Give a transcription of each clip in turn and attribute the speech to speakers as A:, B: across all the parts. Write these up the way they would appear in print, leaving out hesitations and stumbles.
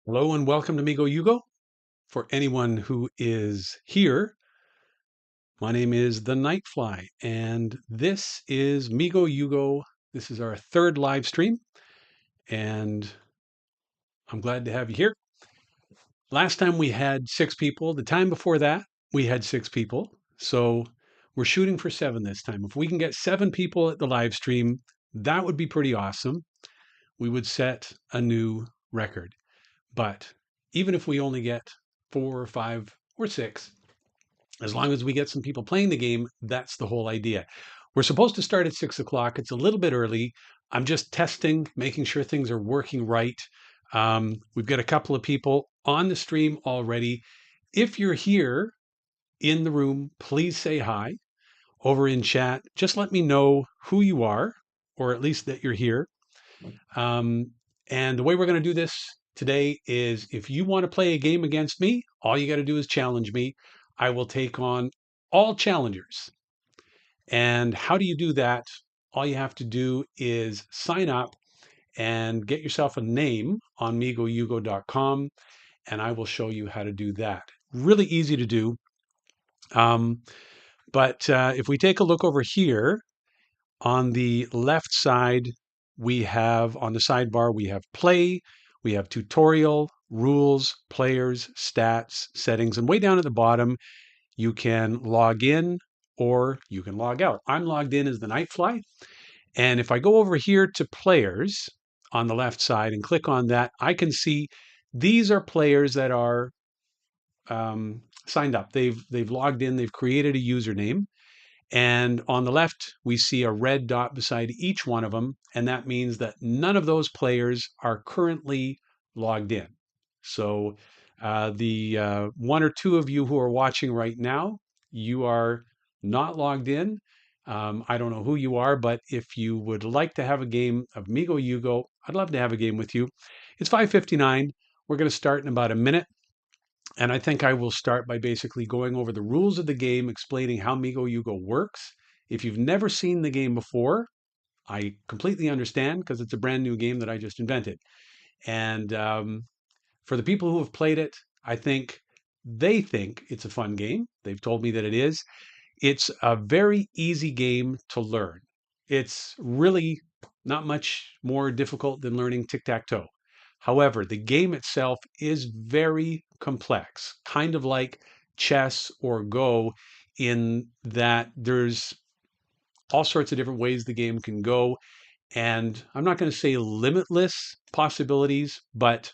A: Hello and welcome to Migoyugo. For anyone who is here, my name is the Nightfly, and this is Migoyugo. This is our third live stream, and I'm glad to have you here. Last time we had 6 people. The time before that, we had 6 people. So we're shooting for 7 this time. If we can get 7 people at the live stream, that would be pretty awesome. We would set a new record. But even if we only get 4 or 5 or 6, as long as we get some people playing the game, that's the whole idea. We're supposed to start at 6 o'clock. It's a little bit early. I'm just testing, making sure things are working right. We've got a couple of people on the stream already. If you're here in the room, please say hi over in chat. Just let me know who you are, or at least that you're here. Um, and the way we're going to do this today is if you want to play a game against me, all you got to do is challenge me. I will take on all challengers. And how do you do that? All you have to do is sign up and get yourself a name on migoyugo.com, and I will show you how to do that. Really easy to do. But if we take a look over here, on the left side, we have on the sidebar, we have play, we have tutorial, rules, players, stats, settings, and way down at the bottom, you can log in or you can log out. I'm logged in as the Nightfly. And if I go over here to players on the left side and click on that, I can see these are players that are signed up. They've logged in, they've created a username. And on the left, we see a red dot beside each one of them. And that means that none of those players are currently logged in. So the 1 or 2 of you who are watching right now, you are not logged in. I don't know who you are, but if you would like to have a game of Migoyugo, I'd love to have a game with you. It's 5:59. We're going to start in about a minute. And I think I will start by basically going over the rules of the game, explaining how Migoyugo works. If you've never seen the game before, I completely understand because it's a brand new game that I just invented. And for the people who have played it, I think they think it's a fun game. They've told me that it is. It's a very easy game to learn. It's really not much more difficult than learning tic-tac-toe. However, the game itself is very complex, kind of like chess or Go, in that there's all sorts of different ways the game can go. And I'm not going to say limitless possibilities, but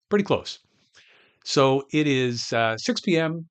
A: pretty close. So it is 6 p.m.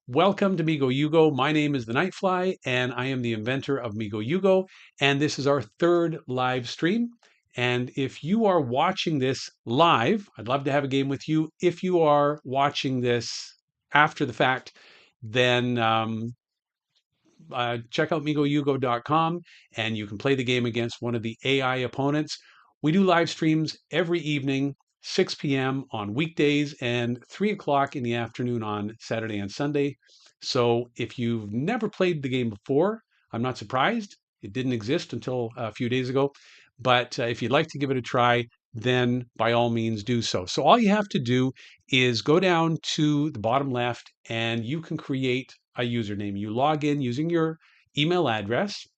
A: Welcome to Migoyugo. My name is the Nightfly, and I am the inventor of Migoyugo. And this is our third live stream. And if you are watching this live, I'd love to have a game with you. If you are watching this after the fact, then check out migoyugo.com and you can play the game against one of the AI opponents. We do live streams every evening, 6 p.m. on weekdays and 3 o'clock in the afternoon on Saturday and Sunday. So if you've never played the game before, I'm not surprised. It didn't exist until a few days ago. But if you'd like to give it a try, then by all means do so. So all you have to do is go down to the bottom left and you can create a username. You log in using your email address.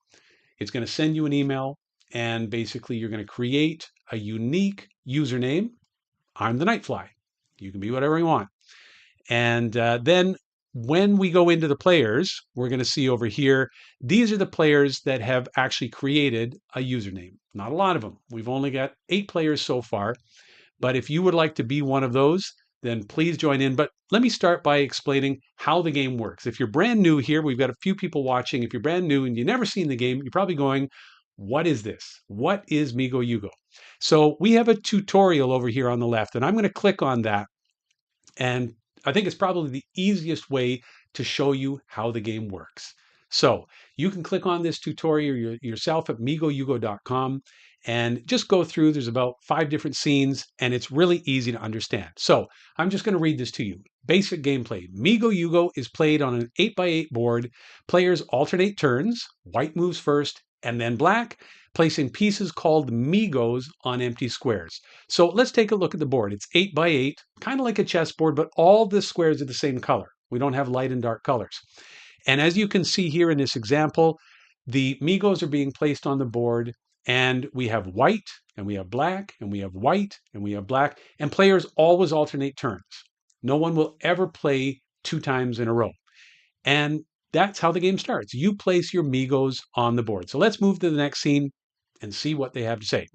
A: It's going to send you an email, and basically you're going to create a unique username. I'm the Nightfly. You can be whatever you want. And then when we go into the players, we're going to see over here, these are the players that have actually created a username. Not a lot of them. We've only got 8 players so far. But if you would like to be one of those, then please join in. But let me start by explaining how the game works. If you're brand new here, we've got a few people watching. If you're brand new and you've never seen the game, you're probably going, what is this? What is Migoyugo? So we have a tutorial over here on the left, and I'm going to click on that. And I think it's probably the easiest way to show you how the game works. So you can click on this tutorial yourself at migoyugo.com and just go through. There's about 5 different scenes, and it's really easy to understand. So I'm just going to read this to you. Basic gameplay. Migoyugo is played on an 8x8 board. Players alternate turns. White moves first, and then black, placing pieces called Migos on empty squares. So let's take a look at the board. It's 8 by 8, kind of like a chessboard, but all the squares are the same color. We don't have light and dark colors. And as you can see here in this example, the Migos are being placed on the board, and we have white, and we have black, and we have white, and we have black, and players always alternate turns. No one will ever play 2 times in a row. And that's how the game starts. You place your Migos on the board. So let's move to the next scene and see what they have to say.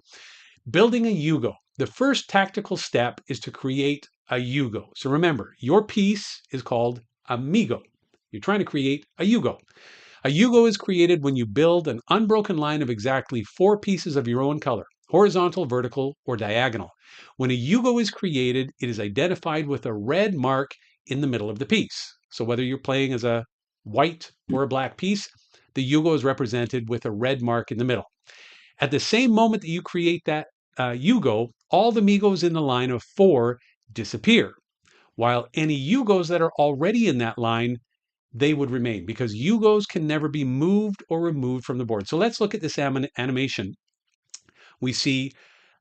A: Building a Yugo. The first tactical step is to create a Yugo. So remember, your piece is called a Migo. You're trying to create a Yugo. A Yugo is created when you build an unbroken line of exactly 4 pieces of your own color, horizontal, vertical, or diagonal. When a Yugo is created, it is identified with a red mark in the middle of the piece. So whether you're playing as a white or a black piece, the Yugo is represented with a red mark in the middle. At the same moment that you create that Yugo, all the Migos in the line of 4 disappear, while any Yugos that are already in that line, they would remain, because Yugos can never be moved or removed from the board. So let's look at this animation. We see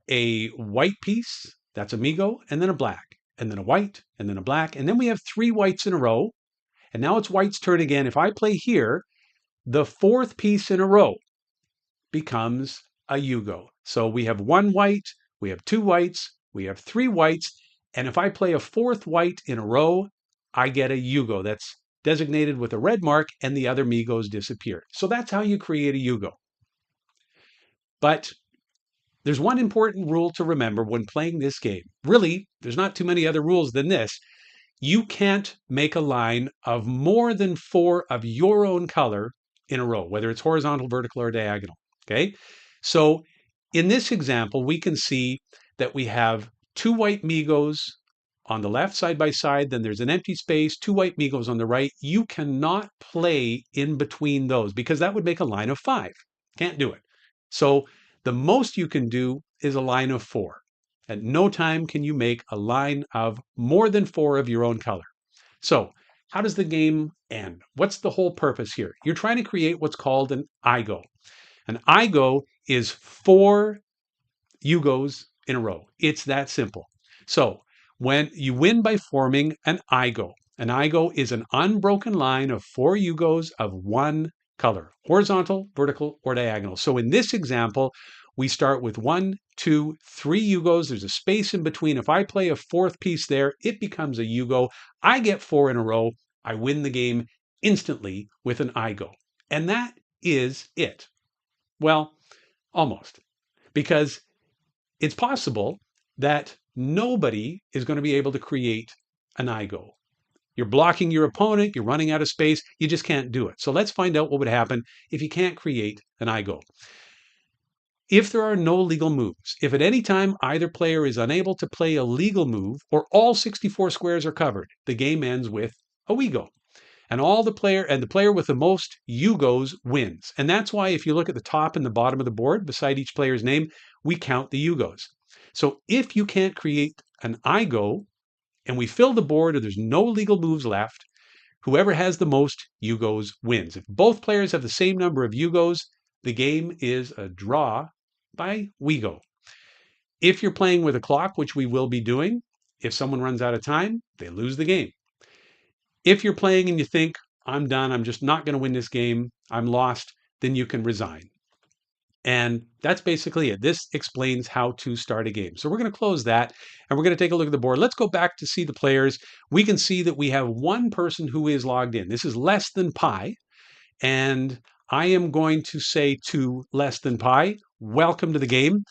A: a white piece, that's a Migo, and then a black, and then a white, and then a black, and then we have 3 whites in a row, and now it's white's turn again. If I play here, the 4th piece in a row becomes a Yugo. So we have 1 white, we have 2 whites, we have 3 whites, and if I play a 4th white in a row, I get a Yugo that's designated with a red mark, and the other Migos disappear. So that's how you create a Yugo. But there's one important rule to remember when playing this game. Really, there's not too many other rules than this. You can't make a line of more than 4 of your own color in a row, whether it's horizontal, vertical, or diagonal. Okay? So in this example, we can see that we have 2 white Migos on the left side by side, then there's an empty space, 2 white Migos on the right. You cannot play in between those because that would make a line of 5. Can't do it. So the most you can do is a line of 4. At no time can you make a line of more than 4 of your own color. So how does the game end? What's the whole purpose here? You're trying to create what's called an IGO. An IGO is 4 Yugos in a row. It's that simple. So when you win by forming an IGO is an unbroken line of 4 Yugos of one color, horizontal, vertical, or diagonal. So in this example, we start with 1, 2, 3 Yugos. There's a space in between. If I play a 4th piece there, it becomes a Yugo. I get 4 in a row. I win the game instantly with an IGO. And that is it. Well, almost. Because it's possible that nobody is going to be able to create an IGO. You're blocking your opponent, you're running out of space, you just can't do it. So let's find out what would happen if you can't create an IGO. If there are no legal moves, if at any time either player is unable to play a legal move or all 64 squares are covered, the game ends with a WeGo. And the player with the most Yugos wins. And that's why if you look at the top and the bottom of the board beside each player's name, we count the Yugos. So if you can't create an IGO and we fill the board or there's no legal moves left, whoever has the most Yugos wins. If both players have the same number of Yugos, the game is a draw by WeGo. If you're playing with a clock, which we will be doing, if someone runs out of time, they lose the game. If you're playing and you think, I'm done, I'm just not going to win this game, I'm lost, then you can resign. And that's basically it. This explains how to start a game. So we're going to close that and we're going to take a look at the board. Let's go back to see the players. We can see that we have one person who is logged in. This is less than pi. And I am going to say to less than pi, welcome to the game.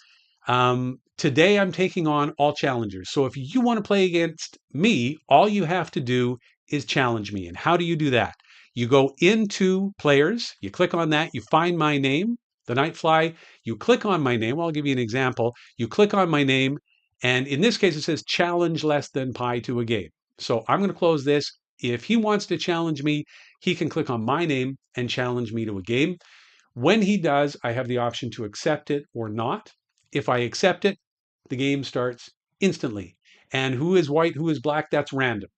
A: Today I'm taking on all challengers. So if you want to play against me, all you have to do is challenge me. And how do you do that? You go into players, you click on that, you find my name, the Nightfly, you click on my name. I'll give you an example. You click on my name, and in this case, it says challenge less than pi to a game. So I'm going to close this. If he wants to challenge me, he can click on my name and challenge me to a game. When he does, I have the option to accept it or not. If I accept it, the game starts instantly. And who is white, who is black, that's random.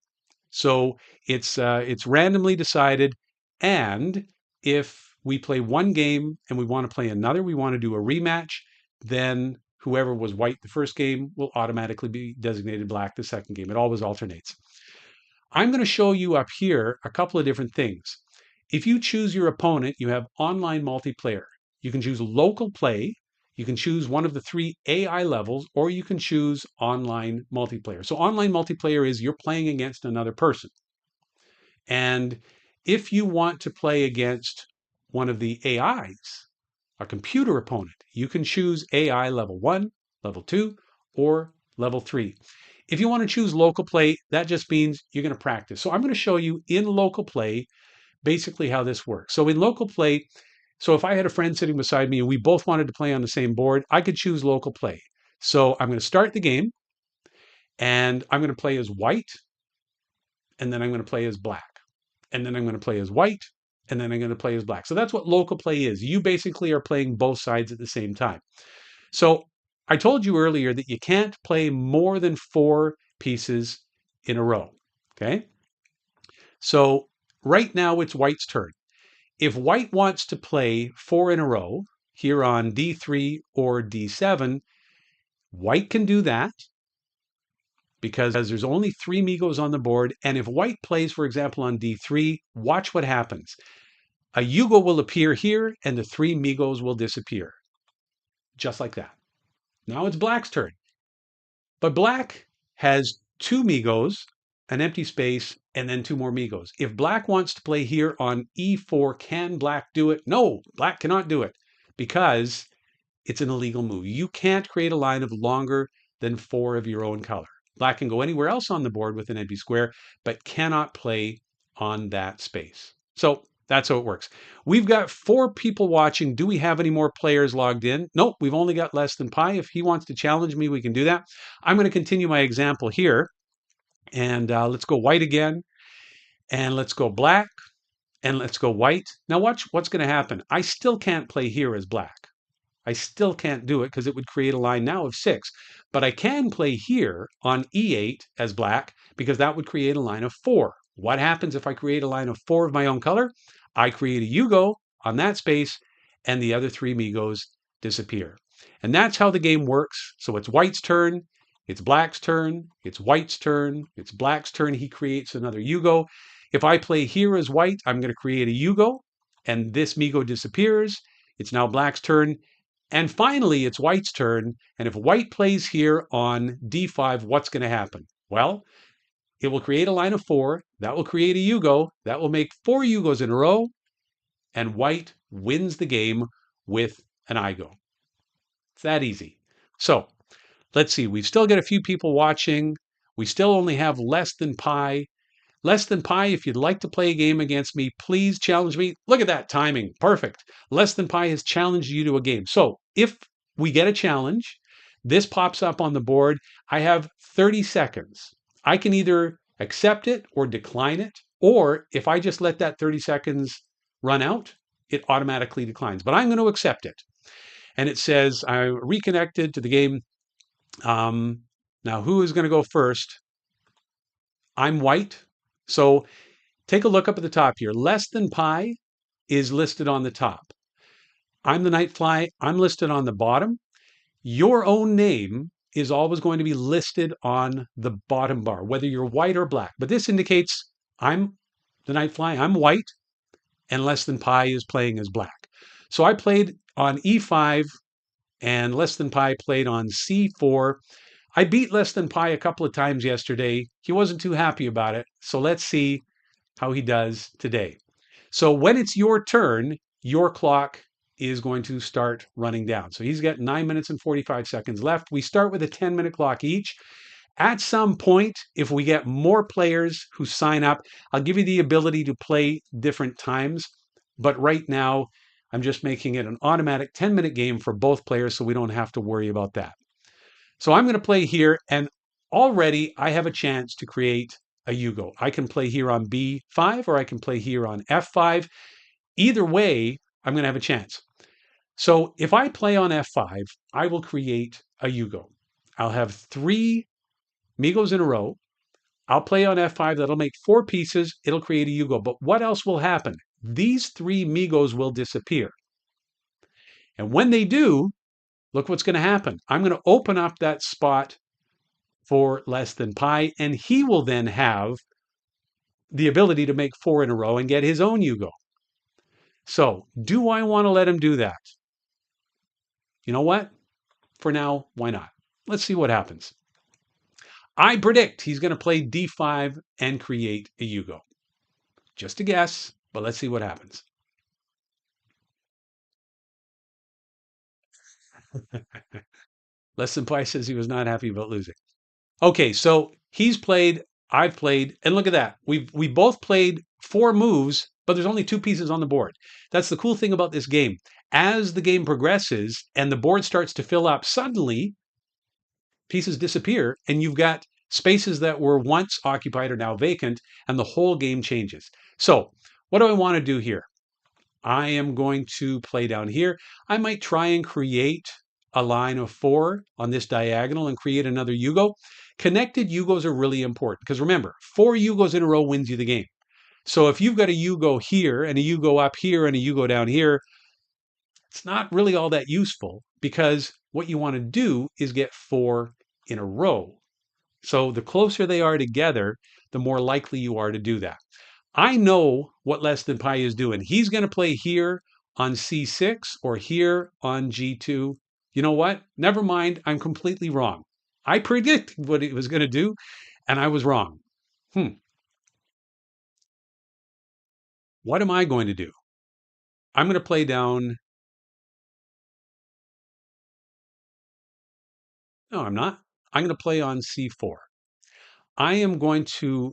A: So it's randomly decided. And if we play one game and we want to play another, we want to do a rematch, then whoever was white the first game will automatically be designated black the second game. It always alternates. I'm going to show you up here a couple of different things. If you choose your opponent, you have online multiplayer. You can choose local play, you can choose one of the 3 AI levels, or you can choose online multiplayer. So online multiplayer is you're playing against another person. And if you want to play against one of the AIs, a computer opponent, you can choose AI level 1, level 2, or level 3. If you want to choose local play, that just means you're going to practice. So I'm going to show you in local play basically how this works. So in local play, so if I had a friend sitting beside me and we both wanted to play on the same board, I could choose local play. So I'm going to start the game and I'm going to play as white, and then I'm going to play as black, and then I'm going to play as white, and then I'm going to play as black. So that's what local play is. You basically are playing both sides at the same time. So I told you earlier that you can't play more than 4 pieces in a row. Okay. So right now it's white's turn. If white wants to play 4 in a row here on D3 or D7, white can do that because there's only 3 Migos on the board. And if white plays, for example, on D3, watch what happens. A Yugo will appear here and the 3 Migos will disappear. Just like that. Now it's black's turn. But black has 2 Migos, an empty space, and then 2 more Migos. If black wants to play here on E4, can black do it? No, black cannot do it because it's an illegal move. You can't create a line of longer than 4 of your own color. Black can go anywhere else on the board with an empty square, but cannot play on that space. So that's how it works. We've got 4 people watching. Do we have any more players logged in? Nope, we've only got less than pi. If he wants to challenge me, we can do that. I'm going to continue my example here. And let's go white again. And let's go black. And let's go white. Now watch what's going to happen. I still can't play here as black. I still can't do it because it would create a line now of 6. But I can play here on E8 as black because that would create a line of 4. What happens if I create a line of 4 of my own color? I create a Yugo on that space and the other 3 Migos disappear. And that's how the game works. So it's white's turn, it's black's turn, it's white's turn, it's black's turn. He creates another Yugo. If I play here as white, I'm going to create a Yugo and this Migo disappears. It's now black's turn. And finally, it's white's turn. And if white plays here on D5, what's going to happen? Well, it will create a line of 4. That will create a Yugo. That will make 4 Yugos in a row. And white wins the game with an Igo. It's that easy. So let's see. We've still got a few people watching. We still only have less than pi. Less than pi, if you'd like to play a game against me, please challenge me. Look at that timing. Perfect. Less than pi has challenged you to a game. So if we get a challenge, this pops up on the board. I have 30 seconds. I can either accept it or decline it. Or if I just let that 30 seconds run out, it automatically declines. But I'm going to accept it. And it says I reconnected to the game. Now, who is going to go first? I'm white. So take a look up at the top here. Less than pi is listed on the top. I'm the Nightfly. I'm listed on the bottom. Your own name is always going to be listed on the bottom bar, whether you're white or black. But this indicates I'm the Nightfly. I'm white, and less than pi is playing as black. So I played on E5, and less than pi played on C4. I beat less than pi a couple of times yesterday. He wasn't too happy about it. So let's see how he does today. So when it's your turn, your clock is going to start running down. So he's got 9 minutes and 45 seconds left. We start with a 10-minute clock each. At some point, if we get more players who sign up, I'll give you the ability to play different times. But right now, I'm just making it an automatic 10-minute game for both players so we don't have to worry about that. So I'm going to play here, and already I have a chance to create a Yugo. I can play here on B5 or I can play here on F5. Either way, I'm going to have a chance. So if I play on F5, I will create a Yugo. I'll have 3 Migos in a row. I'll play on F5. That'll make 4 pieces. It'll create a Yugo. But what else will happen? these three Migos will disappear. And when they do, look what's going to happen. I'm going to open up that spot for less than pi, and he will then have the ability to make four in a row and get his own Yugo. So, do I want to let him do that? You know what? For now, why not? Let's see what happens. I predict he's going to play d5 and create a Yugo. Just a guess, but let's see what happens. Less than pi says he was not happy about losing. Okay, so he's played, I've played, and look at that. We both played four moves, but there's only two pieces on the board. That's the cool thing about this game. As the game progresses and the board starts to fill up, suddenly pieces disappear, and you've got spaces that were once occupied are now vacant, and the whole game changes. So, what do I want to do here? I am going to play down here. I might try and create a line of four on this diagonal and create another Yugo. Connected Yugos are really important because remember, four Yugos in a row wins you the game. So if you've got a Yugo here and a Yugo up here and a Yugo down here, it's not really all that useful because what you want to do is get four in a row. So the closer they are together, the more likely you are to do that. I know what less than pi is doing. He's going to play here on c6 or here on g2. You know what? Never mind. I'm completely wrong. I predicted what he was going to do, and I was wrong. What am I going to do? I'm going to play down. No, I'm not. I'm going to play on c4. I am going to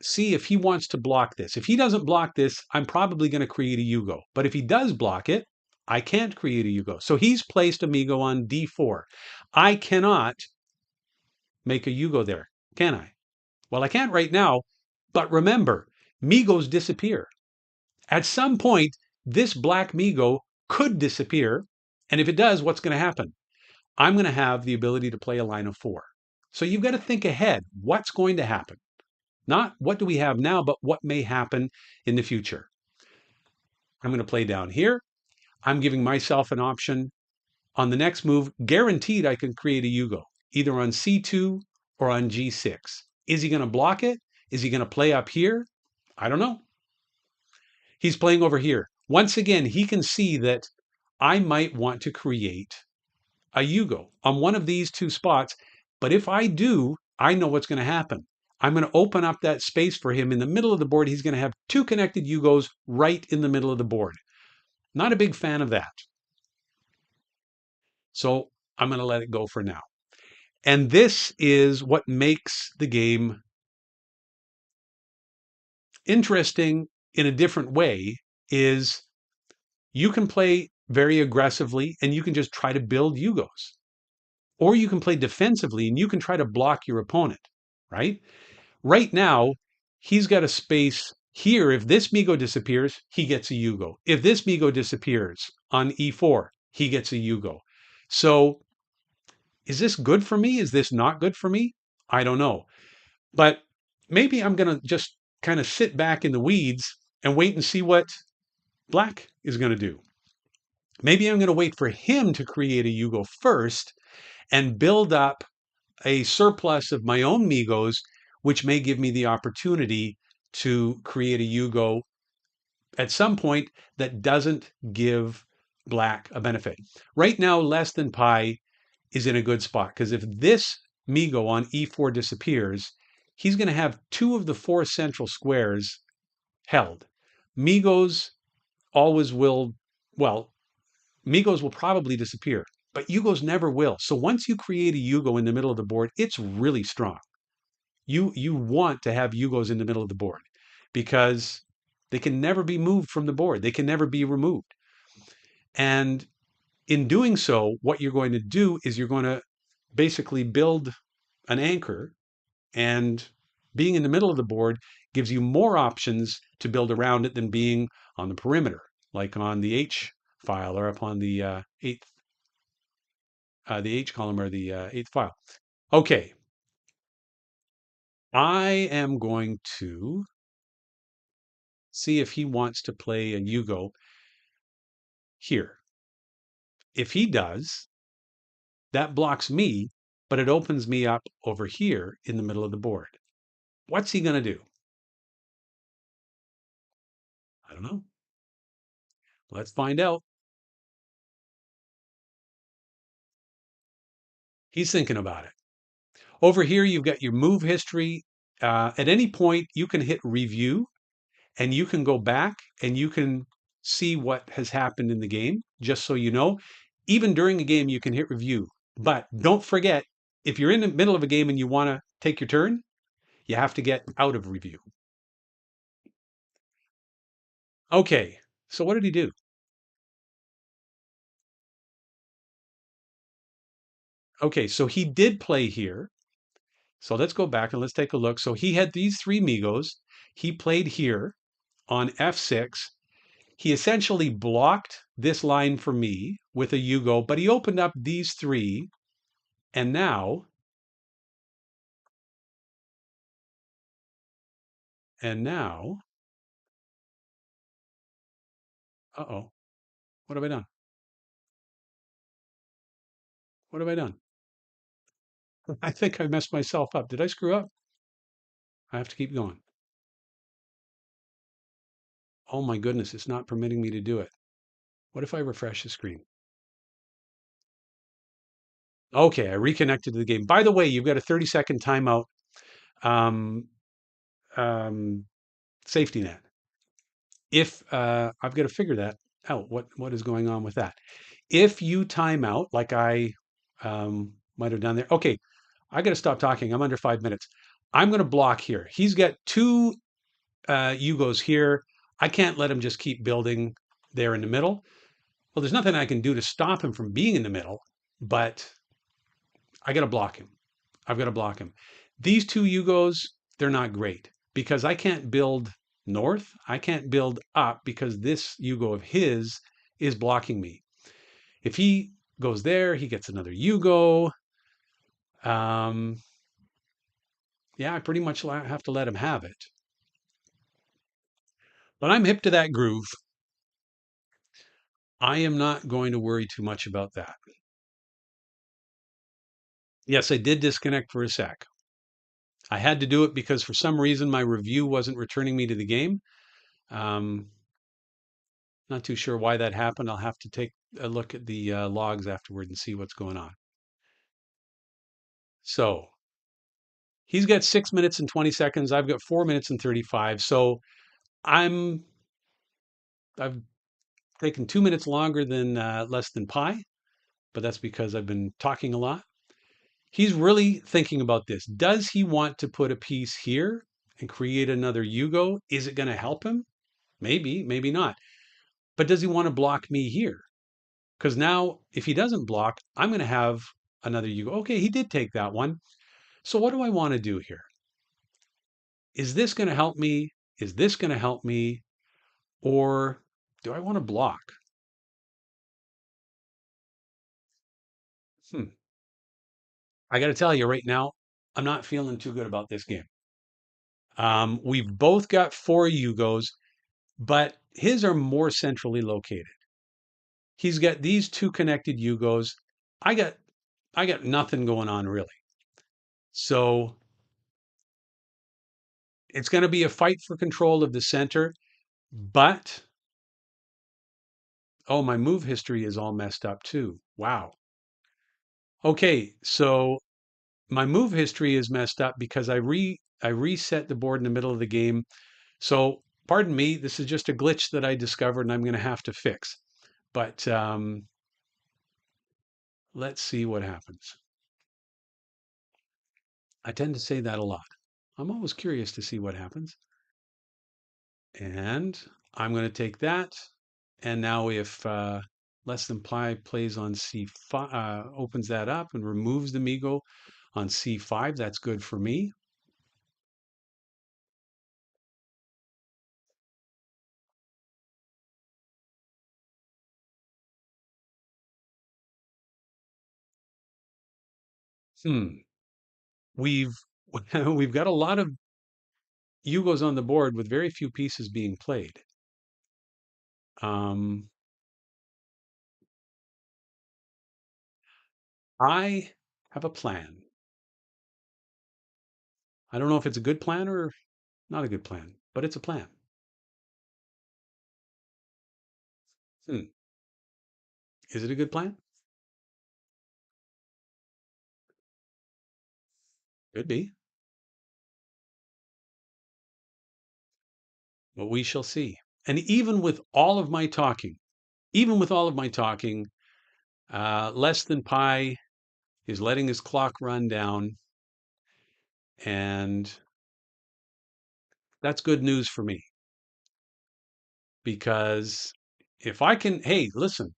A: see if he wants to block this. If he doesn't block this, I'm probably going to create a Yugo. But if he does block it, I can't create a Yugo. So he's placed Amigo on d4. I cannot make a Yugo there, can I? Well, I can't right now, but remember, Migos disappear. At some point, this black Migo could disappear. And if it does, what's going to happen? I'm going to have the ability to play a line of four. So you've got to think ahead. What's going to happen? Not what do we have now, but what may happen in the future. I'm going to play down here. I'm giving myself an option on the next move. Guaranteed I can create a Yugo, either on C2 or on G6. Is he going to block it? Is he going to play up here? I don't know. He's playing over here. Once again, he can see that I might want to create a Yugo on one of these two spots. But if I do, I know what's going to happen. I'm going to open up that space for him in the middle of the board. He's going to have two connected Yugos right in the middle of the board. Not a big fan of that. So I'm going to let it go for now. And this is what makes the game interesting in a different way is you can play very aggressively and you can just try to build Yugos. Or you can play defensively and you can try to block your opponent, right? Right now, he's got a space here. If this Migo disappears, he gets a Yugo. If this Migo disappears on e4, he gets a Yugo. So is this good for me? Is this not good for me? I don't know. But maybe I'm going to just kind of sit back in the weeds and wait and see what black is going to do. Maybe I'm going to wait for him to create a Yugo first and build up a surplus of my own Migos, which may give me the opportunity to create a Yugo at some point that doesn't give black a benefit. Right now, less than pi is in a good spot because if this Migo on e4 disappears, he's going to have two of the four central squares held. Migos always will, well, Migos will probably disappear, but Yugos never will. So once you create a Yugo in the middle of the board, it's really strong. You want to have Yugos in the middle of the board because they can never be moved from the board. They can never be removed. And in doing so, what you're going to do is you're going to basically build an anchor, and being in the middle of the board gives you more options to build around it than being on the perimeter, like on the H file or upon the the H column or the eighth file. Okay, I am going to see if he wants to play a Yugo here. If he does, that blocks me, but it opens me up over here in the middle of the board. What's he going to do? I don't know. Let's find out. He's thinking about it. Over here, you've got your move history. At any point, you can hit review and you can go back and you can see what has happened in the game, just so you know. Even during a game, you can hit review. But don't forget, if you're in the middle of a game and you want to take your turn, you have to get out of review. Okay, so what did he do? Okay, so he did play here. So let's go back and let's take a look. So he had these three Migos. He played here on F6. He essentially blocked this line for me with a Yugo, but he opened up these three. And now, and now, uh-oh, what have I done? What have I done? I think I messed myself up. Did I screw up? I have to keep going. Oh my goodness, it's not permitting me to do it. What if I refresh the screen? Okay, I reconnected to the game. By the way, you've got a 30-second timeout um, um, safety net. If I've got to figure that out, what is going on with that? If you time out, like I might have done there. Okay, I got to stop talking. I'm under 5 minutes. I'm going to block here. He's got two Yugos here. I can't let him just keep building there in the middle. Well, there's nothing I can do to stop him from being in the middle, but I got to block him. I've got to block him. These two Yugos, they're not great because I can't build north. I can't build up because this Yugo of his is blocking me. If he goes there, he gets another Yugo. Um, yeah, I pretty much have to let him have it. But I'm hip to that groove. I am not going to worry too much about that. Yes, I did disconnect for a sec. I had to do it because for some reason my review wasn't returning me to the game. Um, Not too sure why that happened. I'll have to take a look at the logs afterward and see what's going on. So he's got 6 minutes and 20 seconds. I've got 4 minutes and 35. So I'm I've taken 2 minutes longer than less than pi, but that's because I've been talking a lot. He's really thinking about this. Does he want to put a piece here and create another Yugo? Is it going to help him? Maybe, maybe not. But does he want to block me here? Because now, if he doesn't block, I'm going to have another Yugo. Okay, he did take that one. So what do I want to do here? Is this going to help me? Is this going to help me? Or do I want to block? Hmm. I got to tell you right now, I'm not feeling too good about this game. We've both got four Yugos, but his are more centrally located. He's got these two connected Yugos. I got I got nothing going on really. So it's going to be a fight for control of the center, but oh, my move history is all messed up too. Wow. Okay, so my move history is messed up because I reset the board in the middle of the game. So pardon me, this is just a glitch that I discovered and I'm going to have to fix. But let's see what happens. I tend to say that a lot. I'm always curious to see what happens. And I'm going to take that. And now if less than pi plays on C5, opens that up and removes the Migo on C5, that's good for me. Hmm. We've we've got a lot of Yugo's on the board with very few pieces being played. Um, I have a plan. I don't know if it's a good plan or not a good plan, but it's a plan. Hmm. Is it a good plan? Could be, but we shall see. And even with all of my talking, less than pi is letting his clock run down, and that's good news for me because if I can, hey, listen,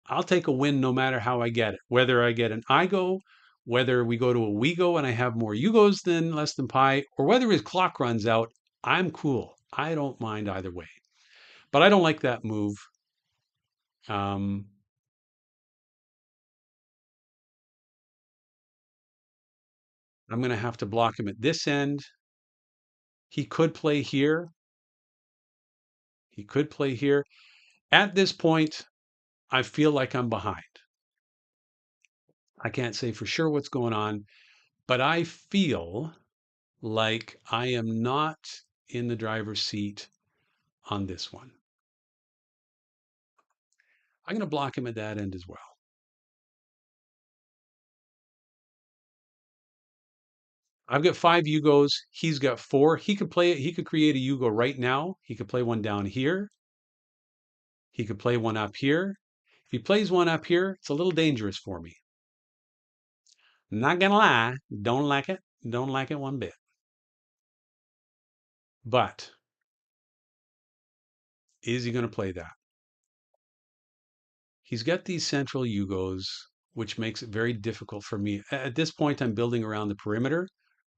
A: I'll take a win no matter how I get it. Whether I get an I-go, whether we go to a we go and I have more Yugos than less than pi, or whether his clock runs out, I'm cool. I don't mind either way. But I don't like that move. Um, I'm going to have to block him at this end. He could play here. He could play here. At this point, I feel like I'm behind. I can't say for sure what's going on, but I feel like I am not in the driver's seat on this one. I'm going to block him at that end as well. I've got 5 Yugos. He's got 4. He could play it. He could create a Yugo right now. He could play one down here. He could play one up here. If he plays one up here, it's a little dangerous for me. Not gonna lie, don't like it. Don't like it one bit. But is he going to play that? He's got these central Yugos, which makes it very difficult for me. At this point, I'm building around the perimeter,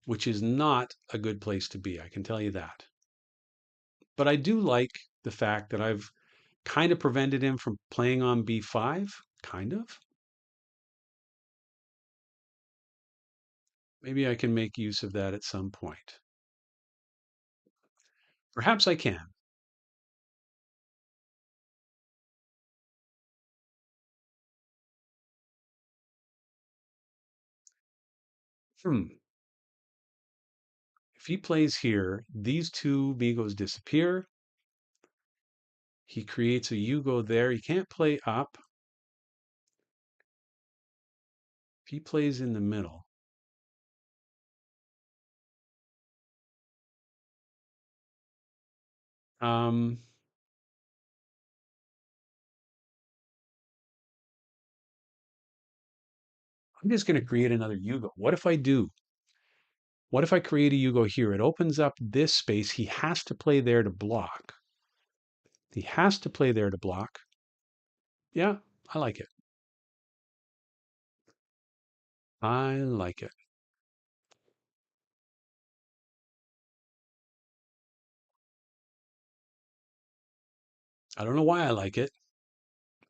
A: which is not a good place to be. I can tell you that. But I do like the fact that I've kind of prevented him from playing on b5, kind of. Maybe I can make use of that at some point. Perhaps I can. Hmm. If he plays here, these 2 Migos disappear. He creates a Yugo there. He can't play up. If he plays in the middle, um, I'm just going to create another Yugo. What if I do? What if I create a Yugo here? It opens up this space. He has to play there to block. He has to play there to block. Yeah, I like it. I like it. I don't know why I like it.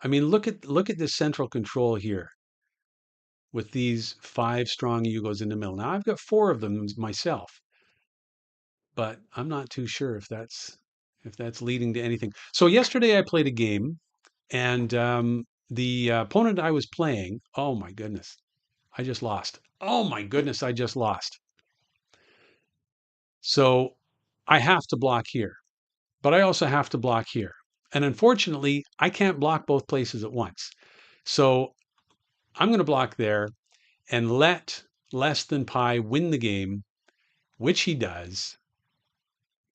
A: I mean, look at this central control here with these 5 strong Yugos in the middle. Now I've got 4 of them myself, but I'm not too sure if that's leading to anything. So yesterday I played a game, and the opponent I was playing, oh my goodness, I just lost. Oh my goodness, I just lost. So I have to block here, but I also have to block here. And unfortunately, I can't block both places at once. So I'm going to block there and let less than pi win the game, which he does.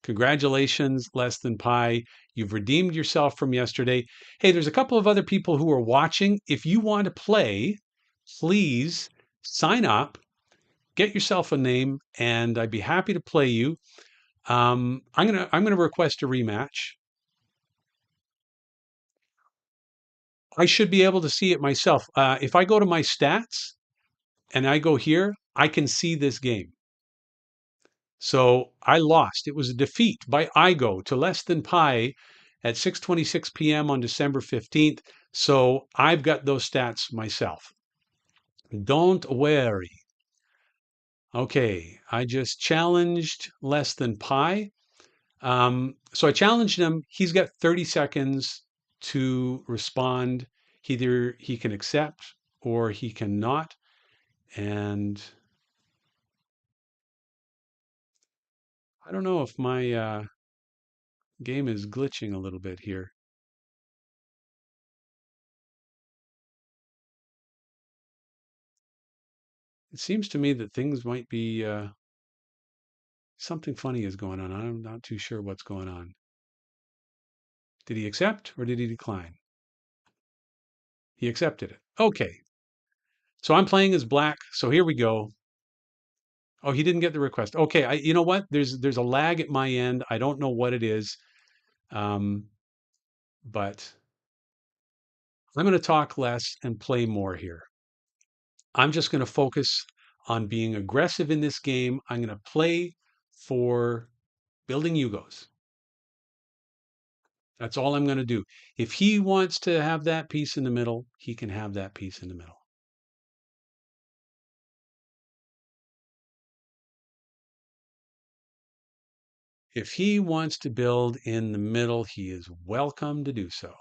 A: Congratulations, less than pi. You've redeemed yourself from yesterday. Hey, there's a couple of other people who are watching. If you want to play, please sign up, get yourself a name, and I'd be happy to play you. I'm gonna request a rematch. I should be able to see it myself. If I go to my stats and I go here, I can see this game. So I lost. It was a defeat by Igo to less than pi at 6:26 p.m. on December 15th. So I've got those stats myself. Don't worry. Okay, I just challenged less than pi. So I challenged him. He's got 30 seconds to respond. Either he can accept or he cannot. And I don't know if my game is glitching a little bit here. It seems to me that things might be something funny is going on. I'm not too sure what's going on. Did he accept or did he decline? He accepted it. Okay. So I'm playing as black. So here we go. Oh, he didn't get the request. Okay, you know what? There's a lag at my end. I don't know what it is, um, but I'm going to talk less and play more here. I'm just going to focus on being aggressive in this game. I'm going to play for building Yugos. That's all I'm going to do. If he wants to have that piece in the middle, he can have that piece in the middle. If he wants to build in the middle, he is welcome to do so.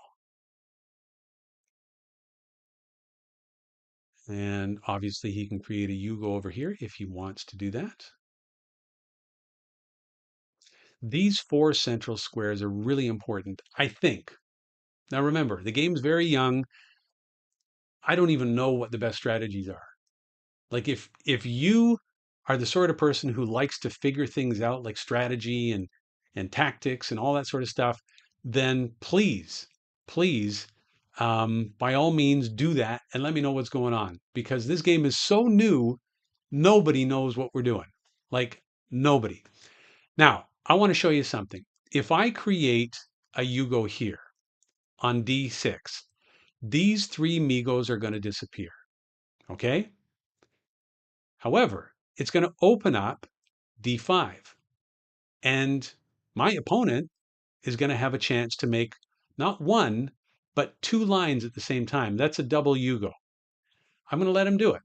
A: And obviously he can create a Yugo over here if he wants to do that. These four central squares are really important, I think. Now remember, the game's very young. I don't even know what the best strategies are. Like if you are the sort of person who likes to figure things out like strategy and tactics and all that sort of stuff, then please by all means do that and let me know what's going on because this game is so new, nobody knows what we're doing. Like nobody. Now, I want to show you something. If I create a Yugo here on D6, these three Migos are going to disappear. Okay? However, it's going to open up D5. And my opponent is going to have a chance to make not one, but two lines at the same time. That's a double Yugo. I'm going to let him do it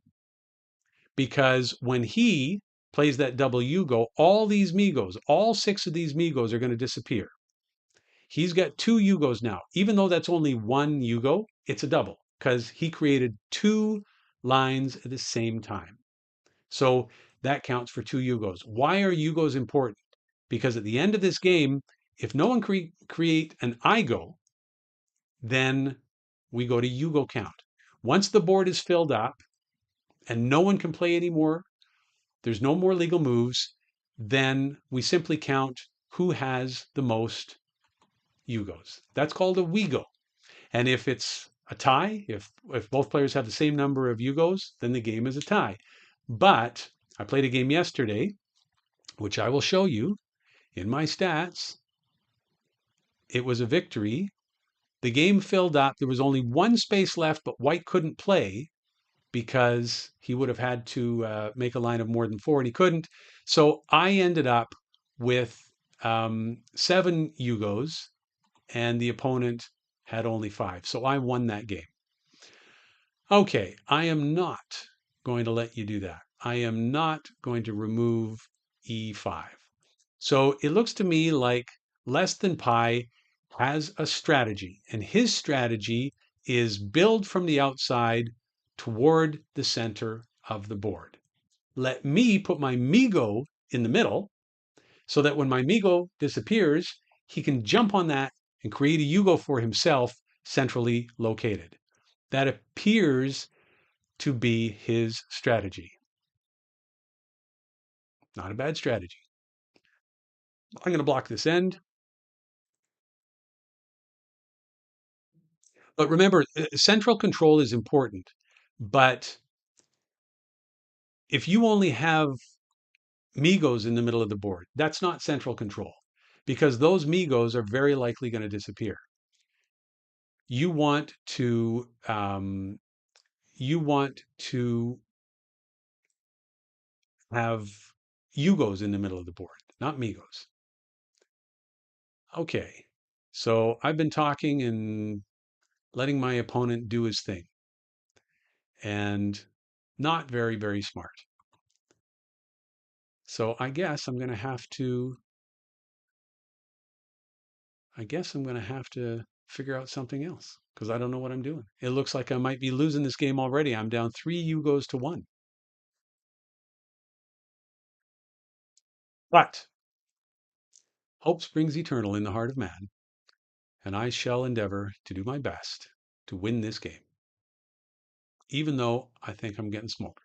A: because when he plays that double Yugo, all these Migos, all six of these Migos are going to disappear. He's got two Yugos now. Even though that's only one Yugo, it's a double because he created two lines at the same time. So that counts for two Yugos. Why are Yugos important? Because at the end of this game, if no one create an IGO, then we go to Yugo count. Once the board is filled up and no one can play anymore, there's no more legal moves, then we simply count who has the most Yugos. That's called a Wigo. And if it's a tie, if both players have the same number of Yugos, then the game is a tie. But I played a game yesterday, which I will show you in my stats. It was a victory. The game filled up. There was only one space left, but White couldn't play because he would have had to make a line of more than four, and he couldn't. So I ended up with seven Yugos, and the opponent had only five. So I won that game. Okay, I am not going to let you do that. I am not going to remove E5. So it looks to me like less than pi has a strategy, and his strategy is build from the outside toward the center of the board. Let me put my Migo in the middle so that when my Migo disappears, he can jump on that and create a Yugo for himself centrally located. That appears to be his strategy. Not a bad strategy. I'm going to block this end. But remember, central control is important. But if you only have Migos in the middle of the board, that's not central control because those Migos are very likely going to disappear. You want to have Yugos in the middle of the board, not Migos. Okay, so I've been talking and letting my opponent do his thing, and not very, very smart. So I guess I'm going to have to figure out something else because I don't know what I'm doing. It looks like I might be losing this game already. I'm down 3 Yugos to 1. But hope springs eternal in the heart of man, and I shall endeavor to do my best to win this game, even though I think I'm getting smoked.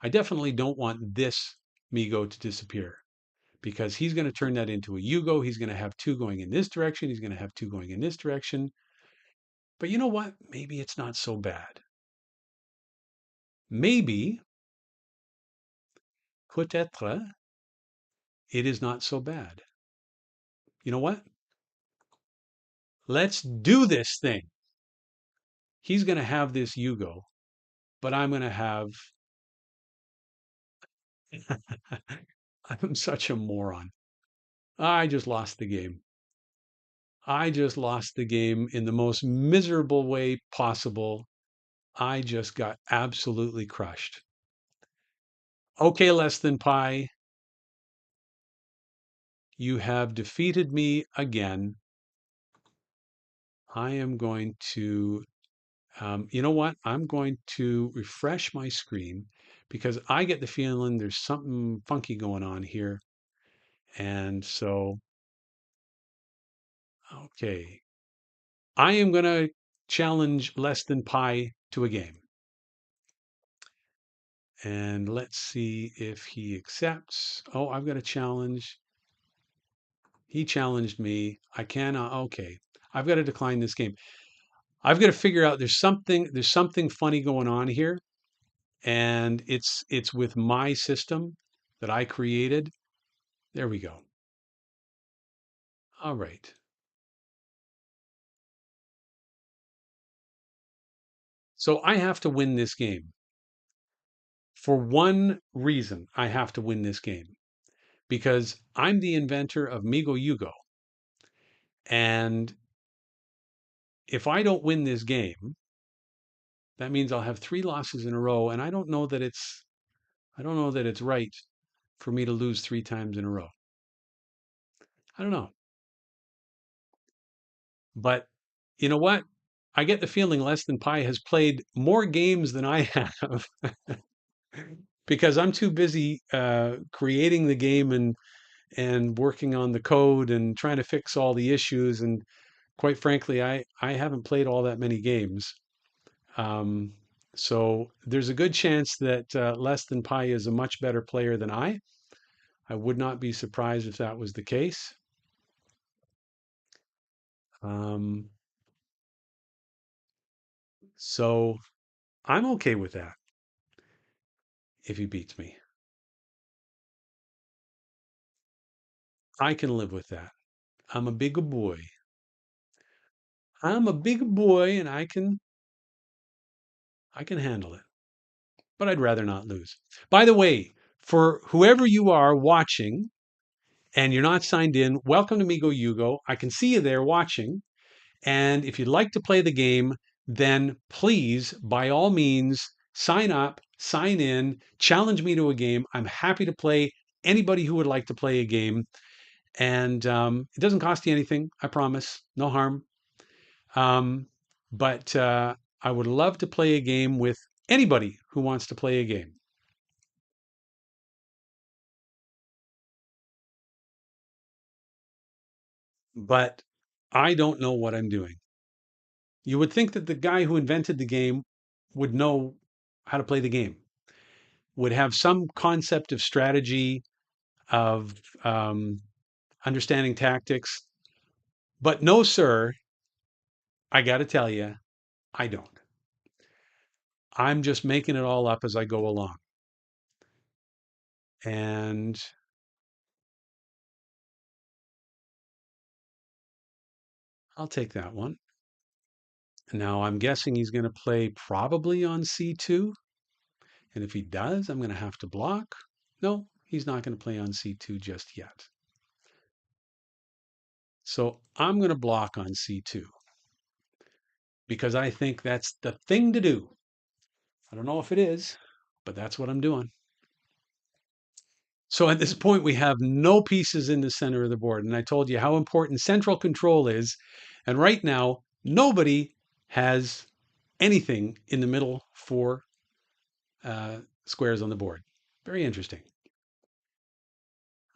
A: I definitely don't want this Migo to disappear because he's going to turn that into a Yugo. He's going to have two going in this direction. He's going to have two going in this direction. But you know what? Maybe it's not so bad. Maybe, peut-être, it is not so bad. You know what? Let's do this thing. He's going to have this Yugo, but I'm going to have. I'm such a moron. I just lost the game. I just lost the game in the most miserable way possible. I just got absolutely crushed. Okay, less than pi, you have defeated me again. I am going to, you know what? I'm going to refresh my screen because I get the feeling there's something funky going on here. And so, okay, I am going to challenge less than pi to a game. And let's see if he accepts. Oh, I've got a challenge. He challenged me. I cannot. Okay. I've got to decline this game. I've got to figure out there's something funny going on here, and it's with my system that I created. There we go. All right. So I have to win this game. For one reason, I have to win this game because I'm the inventor of Migoyugo. And if I don't win this game, that means I'll have three losses in a row. And I don't know that it's right for me to lose three times in a row. I don't know. But you know what? I get the feeling Less Than Pi has played more games than I have because I'm too busy creating the game and working on the code and trying to fix all the issues. And quite frankly, I haven't played all that many games. Um, so there's a good chance that Less Than Pi is a much better player than I. I would not be surprised if that was the case. Um, so I'm okay with that if he beats me. I can live with that. I'm a big boy. I'm a big boy and I can handle it. But I'd rather not lose. By the way, for whoever you are watching and you're not signed in, welcome to Migoyugo. I can see you there watching. And if you'd like to play the game, then please, by all means, sign up, sign in, challenge me to a game. I'm happy to play anybody who would like to play a game. And it doesn't cost you anything, I promise. No harm. Um, but I would love to play a game with anybody who wants to play a game. But I don't know what I'm doing. You would think that the guy who invented the game would know how to play the game, would have some concept of strategy, of understanding tactics. But no, sir, I got to tell you, I don't. I'm just making it all up as I go along. And I'll take that one. Now, I'm guessing he's going to play probably on C2. And if he does, I'm going to have to block. No, he's not going to play on C2 just yet. So I'm going to block on C2 because I think that's the thing to do. I don't know if it is, but that's what I'm doing. So at this point, we have no pieces in the center of the board. And I told you how important central control is. And right now, nobody has anything in the middle four squares on the board. Very interesting.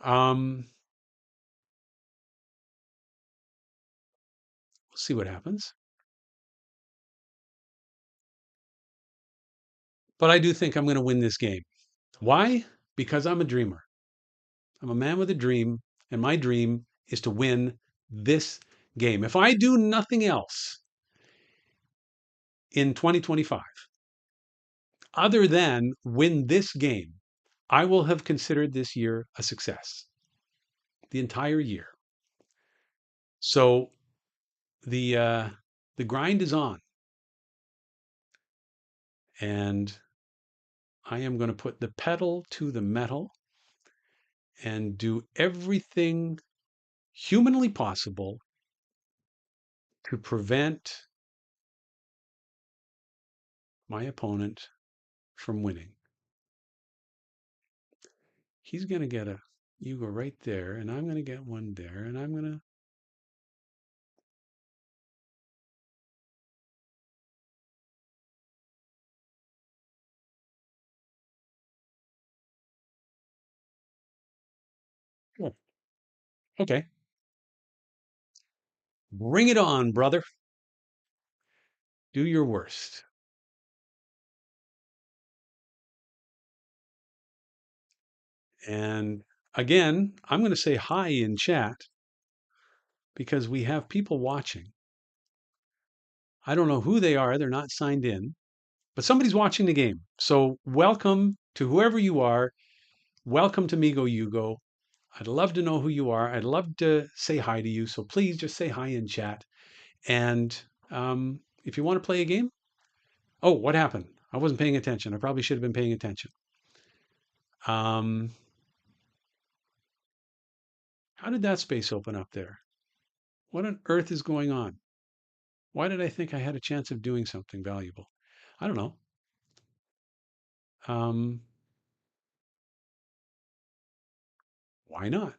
A: We'll see what happens. But I do think I'm going to win this game. Why? Because I'm a dreamer. I'm a man with a dream, and my dream is to win this game. If I do nothing else in 2025 other than win this game, I will have considered this year a success, the entire year. So the uh, the grind is on, and I am going to put the pedal to the metal and do everything humanly possible to prevent my opponent from winning. He's going to get a you go right there, and I'm going to get one there, and I'm going to. Okay, bring it on, brother. Do your worst. And again, I'm going to say hi in chat because we have people watching. I don't know who they are. They're not signed in, but somebody's watching the game. So welcome to whoever you are. Welcome to Migoyugo. I'd love to know who you are. I'd love to say hi to you. So please just say hi in chat. And if you want to play a game, oh, what happened? I wasn't paying attention. I probably should have been paying attention. Um, how did that space open up there? What on earth is going on? Why did I think I had a chance of doing something valuable? I don't know. Um, why not?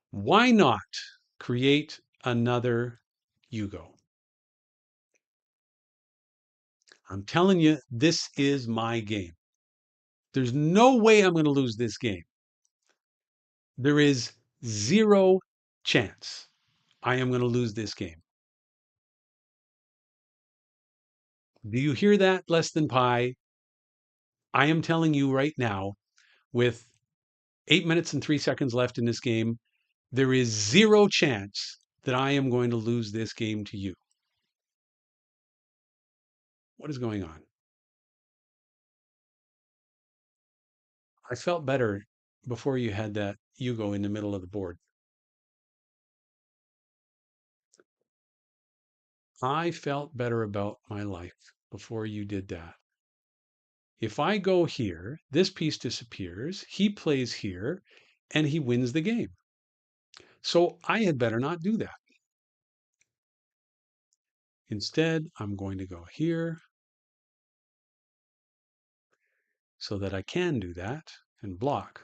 A: Why not create another Yugo? I'm telling you, this is my game. There's no way I'm going to lose this game. There is zero chance I am going to lose this game. Do you hear that, less than pi? I am telling you right now, with 8 minutes and 3 seconds left in this game, there is zero chance that I am going to lose this game to you. What is going on? I felt better before you had that Yugo in the middle of the board. I felt better about my life before you did that. If I go here, this piece disappears, he plays here, and he wins the game. So I had better not do that. Instead, I'm going to go here so that I can do that and block.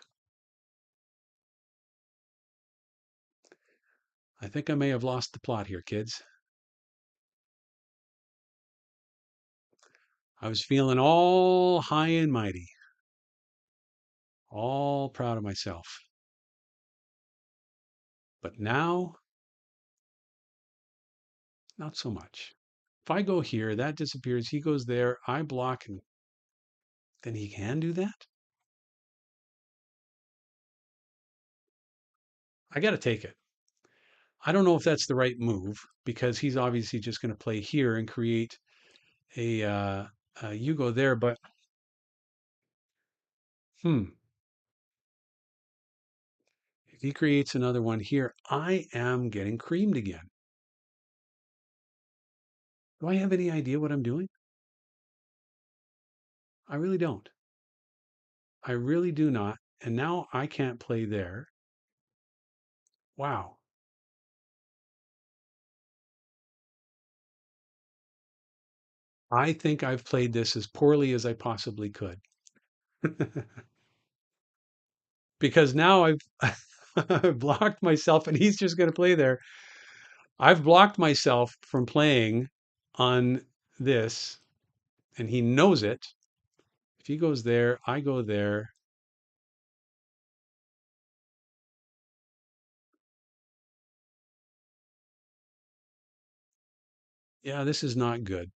A: I think I may have lost the plot here, kids. I was feeling all high and mighty, all proud of myself. But now, not so much. If I go here, that disappears. He goes there, I block, and then he can do that? I got to take it. I don't know if that's the right move because he's obviously just going to play here and create a you go there. But hmm, if he creates another one here, I am getting creamed again. Do I have any idea what I'm doing? I really don't. I really do not. And now I can't play there. Wow. I think I've played this as poorly as I possibly could. because now I've blocked myself and he's just going to play there. I've blocked myself from playing on this and he knows it. If he goes there, I go there. Yeah, this is not good.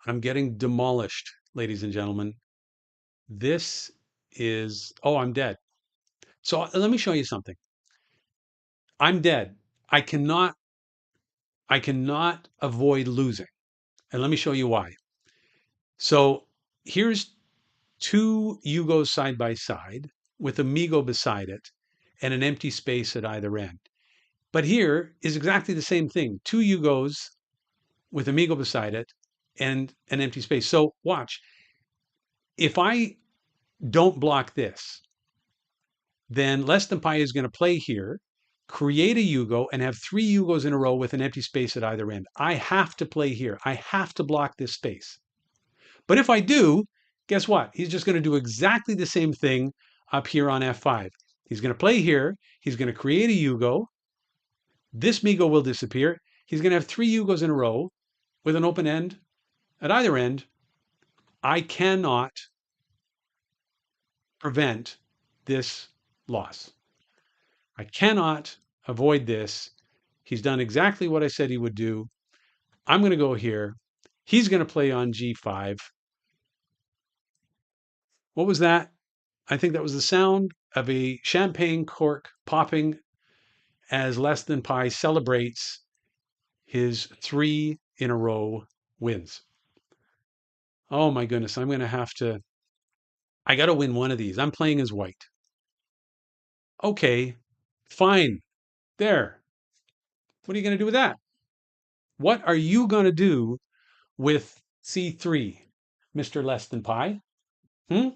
A: I'm getting demolished, ladies and gentlemen. This is, oh, I'm dead. So let me show you something. I'm dead. I cannot, I cannot avoid losing. And let me show you why. So here's two Yugos side by side with a Migo beside it and an empty space at either end. But here is exactly the same thing. Two Yugos with a Migo beside it and an empty space. So watch. If I don't block this, then less than pi is going to play here, create a Yugo, and have three Yugos in a row with an empty space at either end. I have to play here. I have to block this space. But if I do, guess what? He's just going to do exactly the same thing up here on F5. He's going to play here. He's going to create a Yugo. This Migo will disappear. He's going to have three Yugos in a row with an open end at either end. I cannot prevent this loss. I cannot avoid this. He's done exactly what I said he would do. I'm going to go here. He's going to play on G5. What was that? I think that was the sound of a champagne cork popping as less than pi celebrates his three in a row wins. Oh my goodness, I'm going to have to, I got to win one of these. I'm playing as white. Okay, fine. There. What are you going to do with that? What are you going to do with C3, Mr. Less Than Pi? Hmm?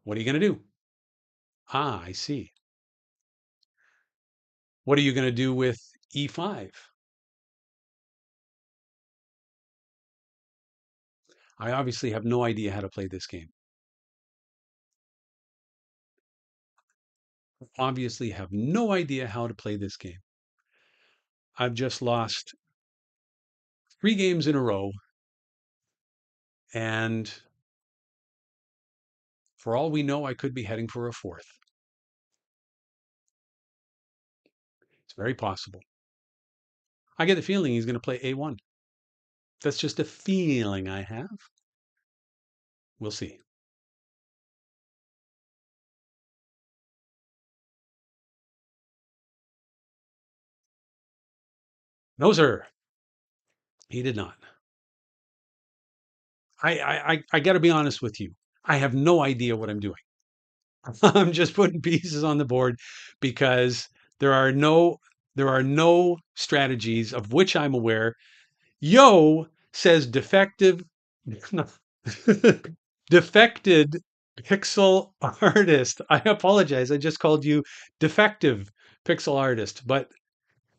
A: What are you going to do? Ah, I see. What are you going to do with E5? I obviously have no idea how to play this game. Obviously have no idea how to play this game. I've just lost three games in a row, and for all we know, I could be heading for a fourth. It's very possible. I get the feeling he's going to play A1. That's just a feeling I have. We'll see. No, sir. He did not. I got to be honest with you. I have no idea what I'm doing. I'm just putting pieces on the board because there are no there are no strategies of which I'm aware. Yo says defective defected pixel artist. I apologize. I just called you defective pixel artist, but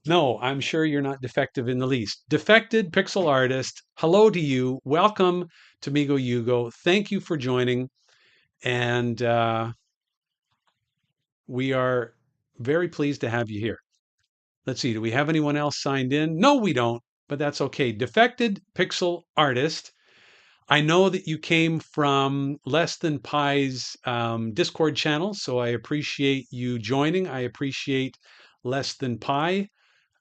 A: no, I'm sure you're not defective in the least. Defected pixel artist. Hello to you. Welcome to Migoyugo. Thank you for joining. And we are very pleased to have you here. Let's see, do we have anyone else signed in? No, we don't, but that's okay. Defected Pixel Artist. I know that you came from Less Than Pi's Discord channel, so I appreciate you joining. I appreciate Less Than Pi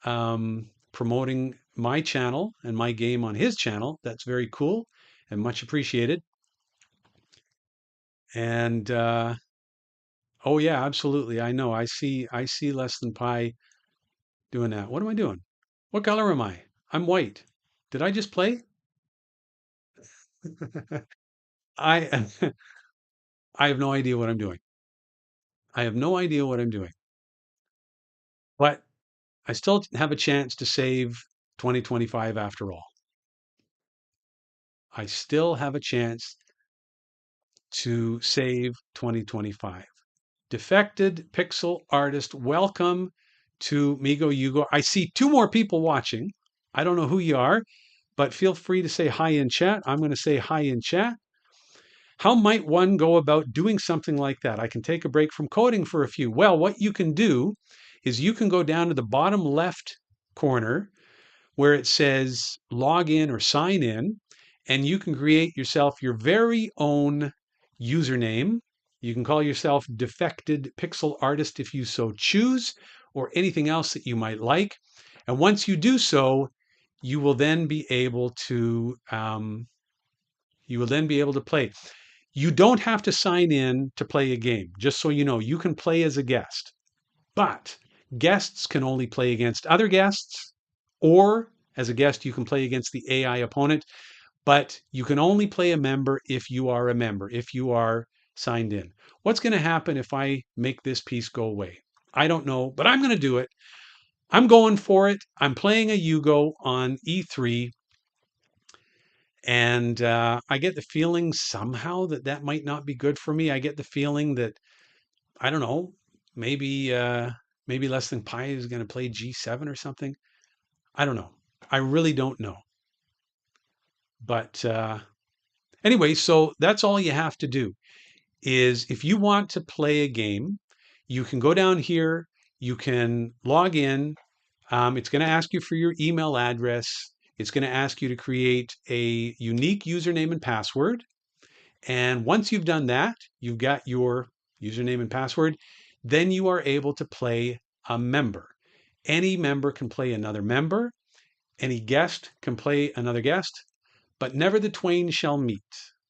A: promoting my channel and my game on his channel. That's very cool and much appreciated. And oh yeah, absolutely. I know. I see Less Than Pi doing that. What am I doing? What color am I? I'm white. Did I just play? I I have no idea what I'm doing. I have no idea what I'm doing. But I still have a chance to save 2025 after all. I still have a chance to save 2025. Defected Pixel Artist, welcome to Migoyugo. I see two more people watching. I don't know who you are, but feel free to say hi in chat. I'm going to say hi in chat. How might one go about doing something like that? I can take a break from coding for a few. Well, what you can do is you can go down to the bottom left corner where it says log in or sign in, and you can create yourself your very own username. You can call yourself Defected Pixel Artist if you so choose, or anything else that you might like. And once you do so, you will then be able to play. You don't have to sign in to play a game. Just so you know, you can play as a guest, but guests can only play against other guests, or as a guest, you can play against the AI opponent, but you can only play a member if you are a member, if you are signed in. What's going to happen if I make this piece go away? I don't know, but I'm going to do it. I'm going for it. I'm playing a Yugo on E3, and I get the feeling somehow that that might not be good for me. I get the feeling that I don't know, maybe maybe less than pi is going to play G7 or something. I don't know. I really don't know. But anyway, so that's all you have to do is if you want to play a game, you can go down here, you can log in. It's going to ask you for your email address. It's going to ask you to create a unique username and password. And once you've done that, you've got your username and password, then you are able to play a member. Any member can play another member. Any guest can play another guest, but never the twain shall meet.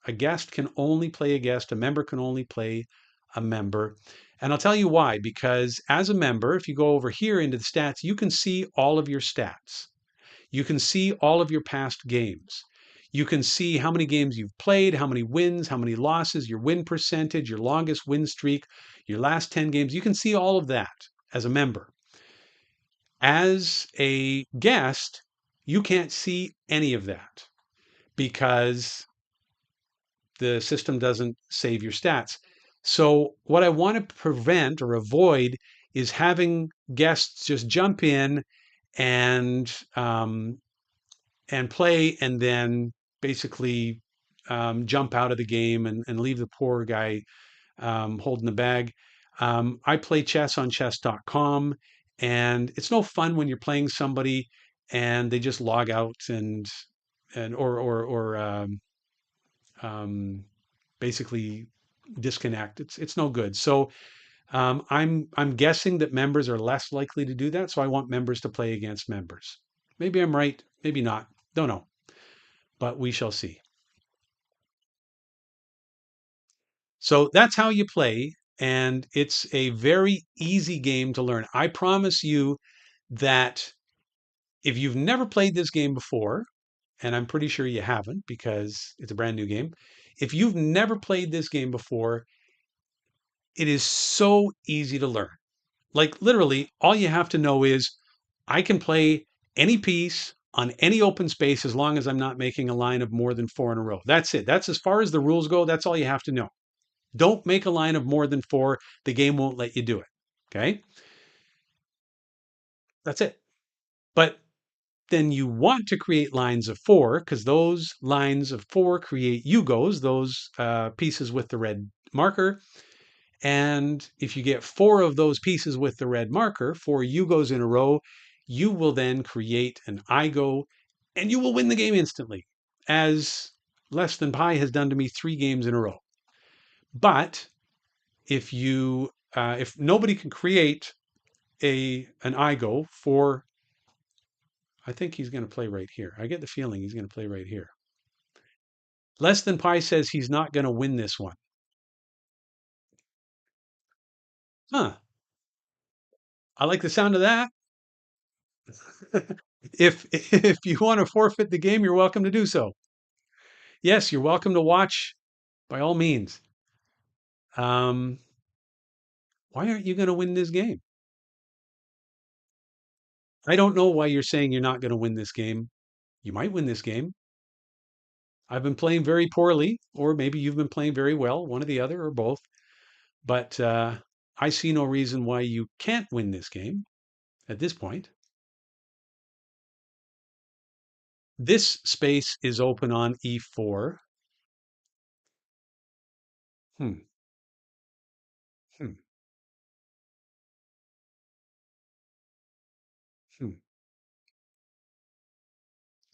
A: A guest can only play a guest, a member can only play a member. And I'll tell you why, because as a member, if you go over here into the stats, you can see all of your stats. You can see all of your past games. You can see how many games you've played, how many wins, how many losses, your win percentage, your longest win streak, your last 10 games. You can see all of that as a member. As a guest, you can't see any of that because the system doesn't save your stats. So, what I want to prevent or avoid is having guests just jump in and um, and play and then basically jump out of the game and leave the poor guy holding the bag. I play chess on chess.com, and it's no fun when you're playing somebody and they just log out and or um, basically disconnect. It's no good. So I'm guessing that members are less likely to do that. So I want members to play against members. Maybe I'm right. Maybe not. Don't know. But we shall see. So that's how you play. And it's a very easy game to learn. I promise you that if you've never played this game before, and I'm pretty sure you haven't because it's a brand new game, if you've never played this game before, it is so easy to learn. Like literally, all you have to know is I can play any piece on any open space as long as I'm not making a line of more than four in a row. That's it. That's as far as the rules go. That's all you have to know. Don't make a line of more than four. The game won't let you do it. Okay. That's it. But then you want to create lines of four because those lines of four create Yugos, those pieces with the red marker. And if you get four of those pieces with the red marker, four Yugos in a row, you will then create an IGO and you will win the game instantly, as Less Than Pi has done to me 3 games in a row. But if nobody can create an IGO for, I think he's going to play right here. I get the feeling he's going to play right here. Less Than Pi says he's not going to win this one. Huh. I like the sound of that. If you want to forfeit the game, you're welcome to do so. Yes, you're welcome to watch by all means. Um, why aren't you going to win this game? I don't know why you're saying you're not going to win this game. You might win this game. I've been playing very poorly, or maybe you've been playing very well, one or the other, or both. But I see no reason why you can't win this game at this point. This space is open on E4. Hmm. Hmm. Hmm.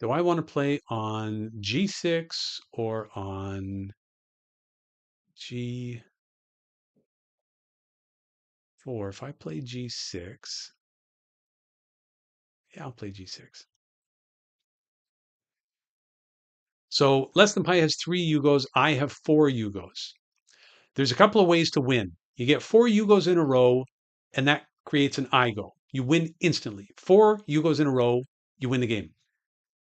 A: Do I want to play on G6 or on G4? If I play G6, yeah, I'll play G6. So less than pi has three Yugos. I have four Yugos. There's a couple of ways to win. You get four Yugos in a row, and that creates an IGO. You win instantly. Four Yugos in a row, you win the game.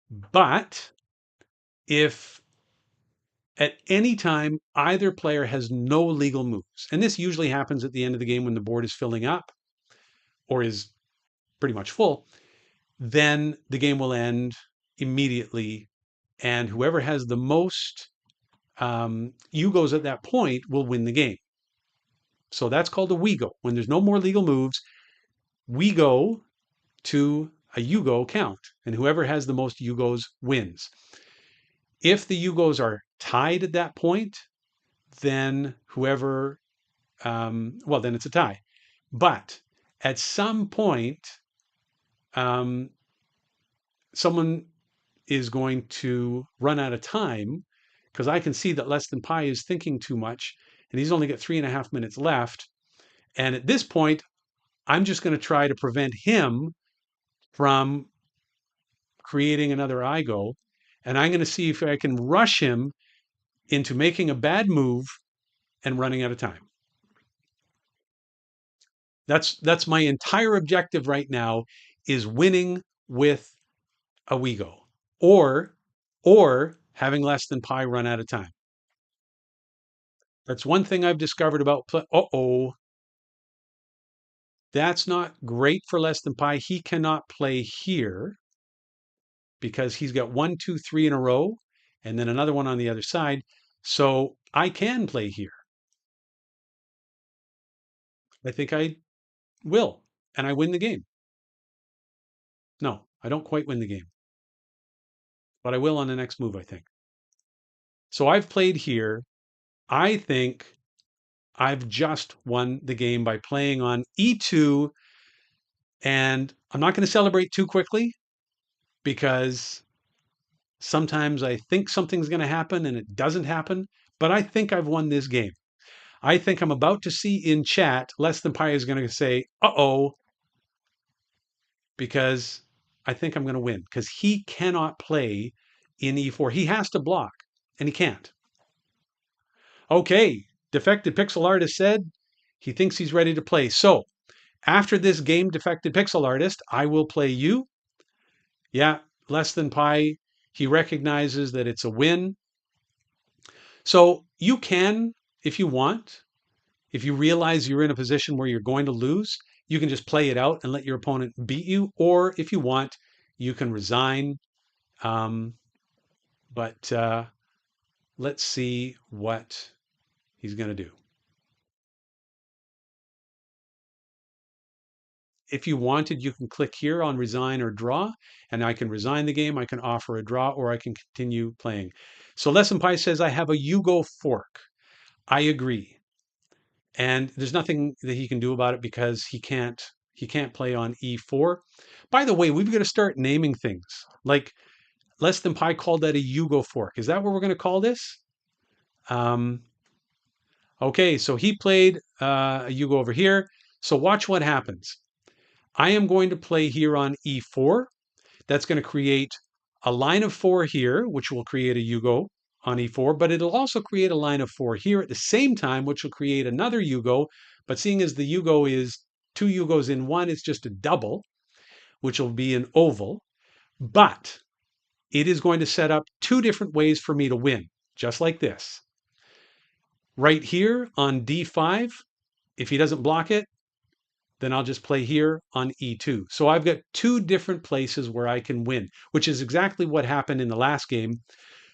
A: But if at any time either player has no legal moves, and this usually happens at the end of the game when the board is filling up or is pretty much full, then the game will end immediately. And whoever has the most Yugos at that point will win the game. So that's called a we go. When there's no more legal moves, we go to a Yugo count, and whoever has the most Yugos wins. If the Yugos are tied at that point, then whoever, well, then it's a tie. But at some point, um, someone is going to run out of time because I can see that less than pi is thinking too much, and he's only got 3.5 minutes left. And at this point, I'm just going to try to prevent him from creating another IGO, and I'm going to see if I can rush him into making a bad move and running out of time. That's my entire objective right now is winning with a WeGo or or having less than pi run out of time. That's one thing I've discovered about uh-oh. That's not great for less than pi. He cannot play here because he's got 1, 2, 3 in a row and then another one on the other side. So I can play here. I think I will, and I win the game. No, I don't quite win the game, but I will on the next move, I think. So I've played here. I think I've just won the game by playing on E2, and I'm not going to celebrate too quickly because sometimes I think something's going to happen and it doesn't happen, but I think I've won this game. I think I'm about to see in chat, Less Than Pi is going to say, uh-oh, because I think I'm going to win because he cannot play in E4. He has to block, and he can't. Okay, Defected Pixel Artist said he thinks he's ready to play. So after this game, Defected Pixel Artist, I will play you. Yeah, Less Than Pi. He recognizes that it's a win. So you can, if you want, if you realize you're in a position where you're going to lose, you can just play it out and let your opponent beat you. Or if you want, you can resign. Um, but let's see what he's going to do. If you wanted, you can click here on resign or draw, and I can resign the game. I can offer a draw, or I can continue playing. So Lesson Pi says I have a Yugo fork. I agree, and there's nothing that he can do about it because he can't play on E4. By the way, we've got to start naming things. Like Less Than Pi called that a Yugo fork. Is that what we're going to call this? Um, okay, so he played a Yugo over here. So watch what happens. I am going to play here on E4. That's going to create a line of four here, which will create a Yugo on E4, but it'll also create a line of four here at the same time, which will create another Yugo. But seeing as the Yugo is two Yugos in one, it's just a double, which will be an oval. But it is going to set up two different ways for me to win, just like this. Right here on D5, if he doesn't block it, then I'll just play here on E2. So I've got two different places where I can win, which is exactly what happened in the last game.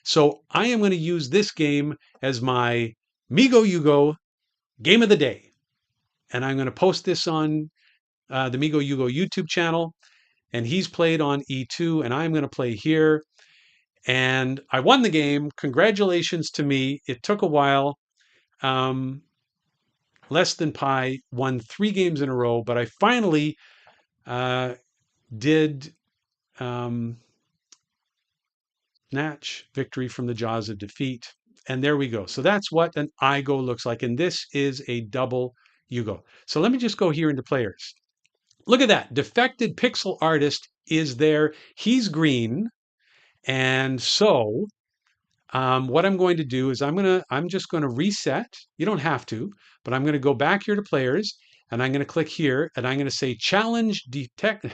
A: So I am going to use this game as my Migoyugo game of the day. And I'm going to post this on the Migoyugo YouTube channel. And he's played on E2, and I'm going to play here. And I won the game. Congratulations to me. It took a while. um, less than pi won 3 games in a row, but I finally uh, did snatch victory from the jaws of defeat. And there we go. So that's what an IGO looks like. And this is a double Yugo. So let me just go here into players. Look at that. Defected pixel artist is there. He's green. And so what I'm going to do is I'm just going to reset. You don't have to, but I'm going to go back here to players and I'm going to click here and I'm going to say challenge detect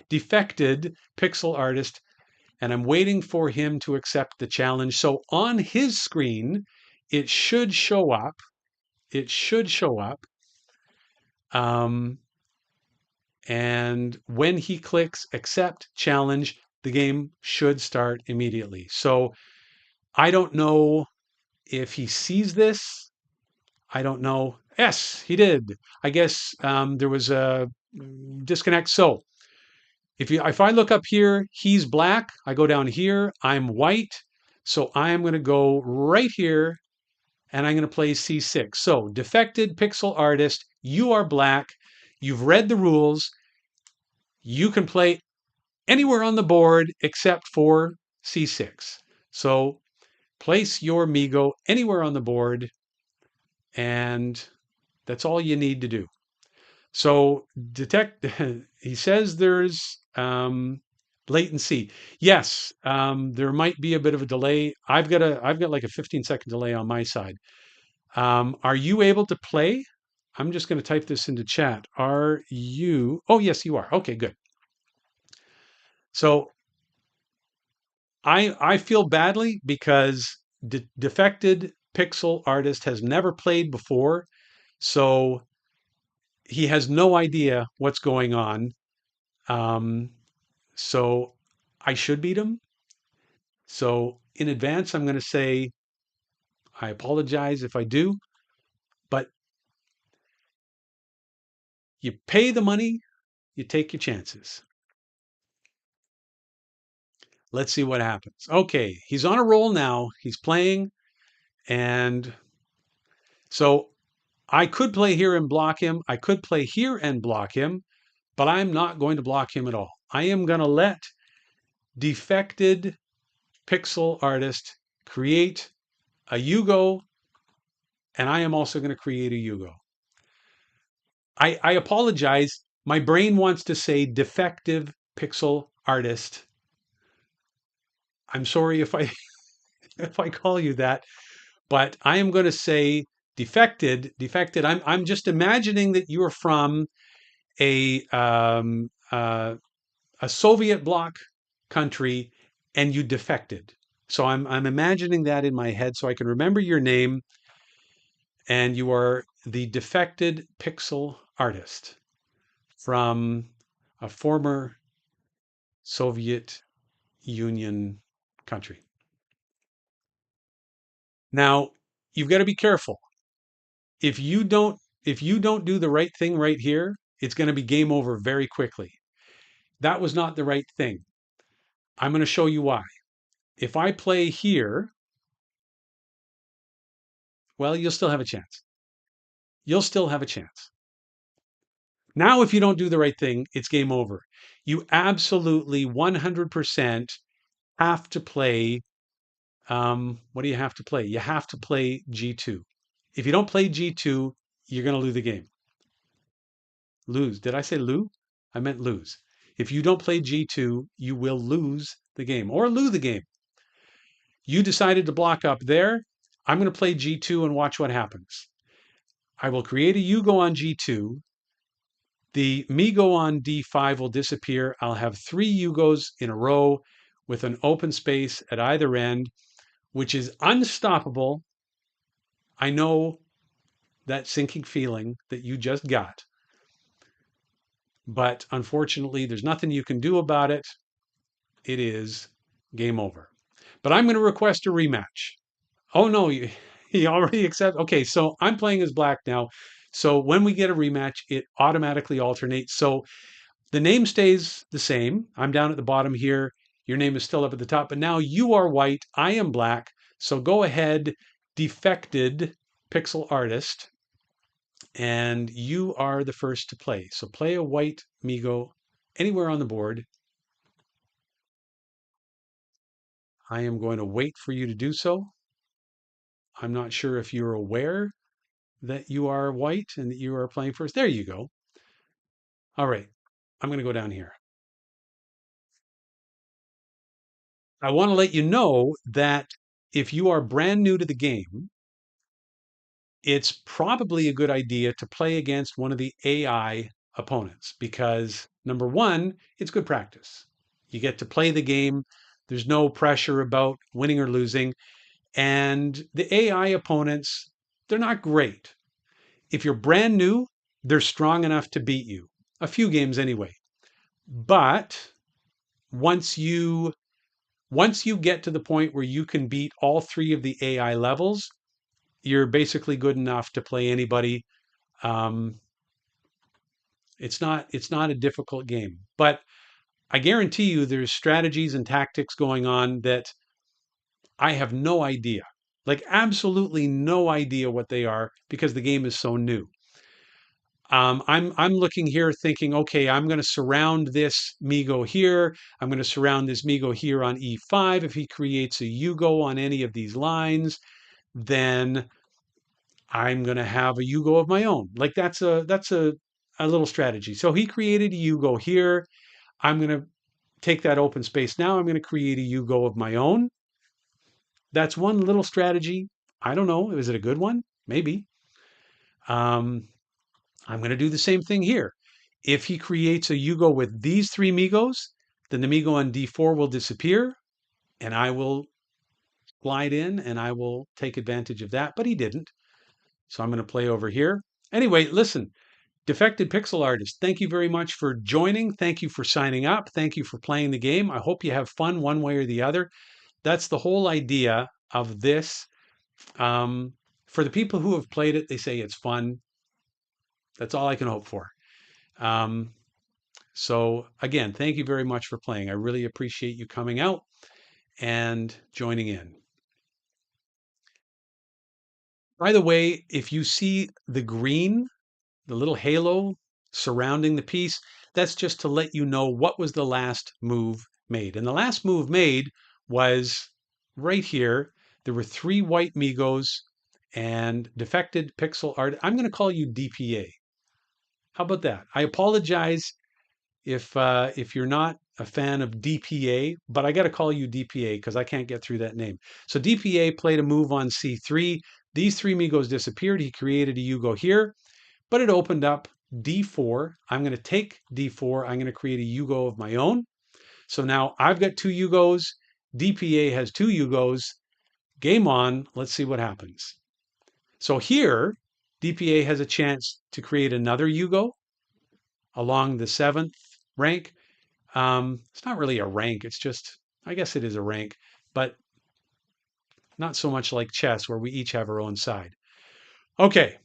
A: defected pixel artist, and I'm waiting for him to accept the challenge. So on his screen, it should show up. It should show up. And when he clicks accept challenge, the game should start immediately. So I don't know if he sees this. I don't know. Yes, he did. I guess there was a disconnect. So if I look up here, he's black. I go down here, I'm white. So I'm going to go right here and I'm going to play C6. So defected pixel artist, you are black. You've read the rules. You can play anywhere on the board except for C6. So place your Migo anywhere on the board, and that's all you need to do. So detect, he says there's latency. Yes, there might be a bit of a delay. I've got like a 15-second delay on my side. Are you able to play? I'm just going to type this into chat. Are you? Oh, yes, you are. Okay, good. So I feel badly because defected pixel artist has never played before, so he has no idea what's going on. Um, so I should beat him. So in advance, I'm going to say I apologize if I do, but you pay the money, you take your chances. Let's see what happens. Okay, he's on a roll now. He's playing, and so I could play here and block him. I could play here and block him, but I'm not going to block him at all. I am going to let defected pixel artist create a Yugo, and I am also going to create a Yugo. I apologize. My brain wants to say defective pixel artist. I'm sorry if I if I call you that, but I am going to say defected. Defected. I'm just imagining that you're from a um, uh, a Soviet bloc country and you defected. So I'm imagining that in my head so I can remember your name, and you are the defected pixel artist from a former Soviet Union country. Now, you've got to be careful. If you don't if you don't do the right thing right here, it's going to be game over very quickly. That was not the right thing. I'm going to show you why. If I play here, well, you'll still have a chance. You'll still have a chance. Now, if you don't do the right thing, it's game over. You absolutely 100% have to play. What do you have to play? You have to play G2. If you don't play G2, you're going to lose the game. Lose. Did I say lose? I meant lose. If you don't play G2, you will lose the game or lose the game. You decided to block up there. I'm going to play G2 and watch what happens. I will create a Yugo on G2. The Migo on D5 will disappear. I'll have 3 Yugos in a row with an open space at either end, which is unstoppable. I know that sinking feeling that you just got, but unfortunately, there's nothing you can do about it. It is game over. But I'm going to request a rematch. Oh no, he already accepted. Okay, so I'm playing as black now. So when we get a rematch, it automatically alternates. So the name stays the same. I'm down at the bottom here. Your name is still up at the top, but now you are white. I am black. So go ahead, defected pixel artist, and you are the first to play. So play a white Migo anywhere on the board. I am going to wait for you to do so. I'm not sure if you're aware that you are white and that you are playing first. There you go. All right. I'm going to go down here. I want to let you know that if you are brand new to the game, it's probably a good idea to play against one of the AI opponents because number one, it's good practice. You get to play the game. There's no pressure about winning or losing. And the AI opponents, they're not great. If you're brand new, they're strong enough to beat you. A few games anyway. But once you once you get to the point where you can beat all three of the AI levels, you're basically good enough to play anybody. Um, it's not a difficult game, but I guarantee you there's strategies and tactics going on that I have no idea, like absolutely no idea what they are because the game is so new. I'm looking here thinking, okay, I'm going to surround this Migo here. I'm going to surround this Migo here on E5. If he creates a Yugo on any of these lines, then I'm going to have a Yugo of my own. Like that's a little strategy. So he created a Yugo here. I'm going to take that open space. Now I'm going to create a Yugo of my own. That's one little strategy. I don't know. Is it a good one? Maybe. Um, I'm going to do the same thing here. If he creates a Yugo with these three Migos, then the Migo on D4 will disappear and I will glide in and I will take advantage of that. But he didn't. So I'm going to play over here. Anyway, listen, Defected Pixel Artist, thank you very much for joining. Thank you for signing up. Thank you for playing the game. I hope you have fun one way or the other. That's the whole idea of this. Um, for the people who have played it, they say it's fun. That's all I can hope for. Um, so, again, thank you very much for playing. I really appreciate you coming out and joining in. By the way, if you see the green, the little halo surrounding the piece, that's just to let you know what was the last move made. And the last move made was right here. There were three white Migos and defected pixel art. I'm going to call you DPA. How about that? I apologize if you're not a fan of DPA, but I got to call you DPA because I can't get through that name. So DPA played a move on C3. These three Migos disappeared. He created a Yugo here, but it opened up D4. I'm going to take D4. I'm going to create a Yugo of my own. So now I've got two Yugos. DPA has two Yugos. Game on. Let's see what happens. So here, DPA has a chance to create another Yugo along the seventh rank. It's not really a rank. It's just, I guess it is a rank, but not so much like chess where we each have our own side. Okay.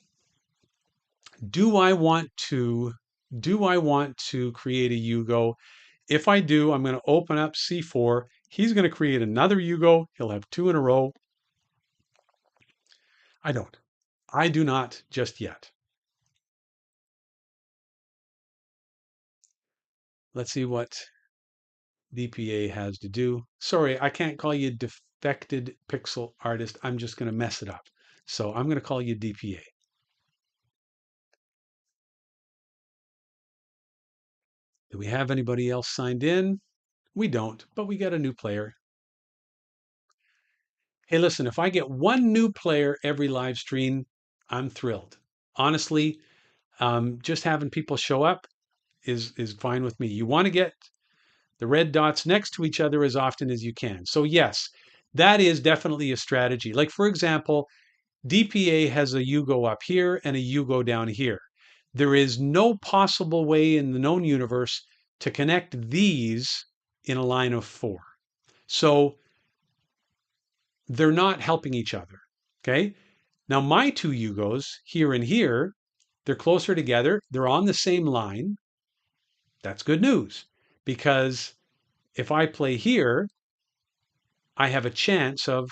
A: Do I want to, do I want to create a Yugo? If I do, I'm going to open up C4. He's going to create another Yugo. He'll have two in a row. I don't. I do not just yet. Let's see what DPA has to do. Sorry, I can't call you defected pixel artist. I'm just going to mess it up. So I'm going to call you DPA. Do we have anybody else signed in? We don't, but we got a new player. Hey, listen, if I get one new player every live stream, I'm thrilled. Honestly, just having people show up is fine with me. You want to get the red dots next to each other as often as you can. So yes, that is definitely a strategy. Like for example, DPA has a Yugo up here and a Yugo down here. There is no possible way in the known universe to connect these in a line of four. So they're not helping each other. Okay. Now my two Yugos here and here, they're closer together. They're on the same line. That's good news because if I play here, I have a chance of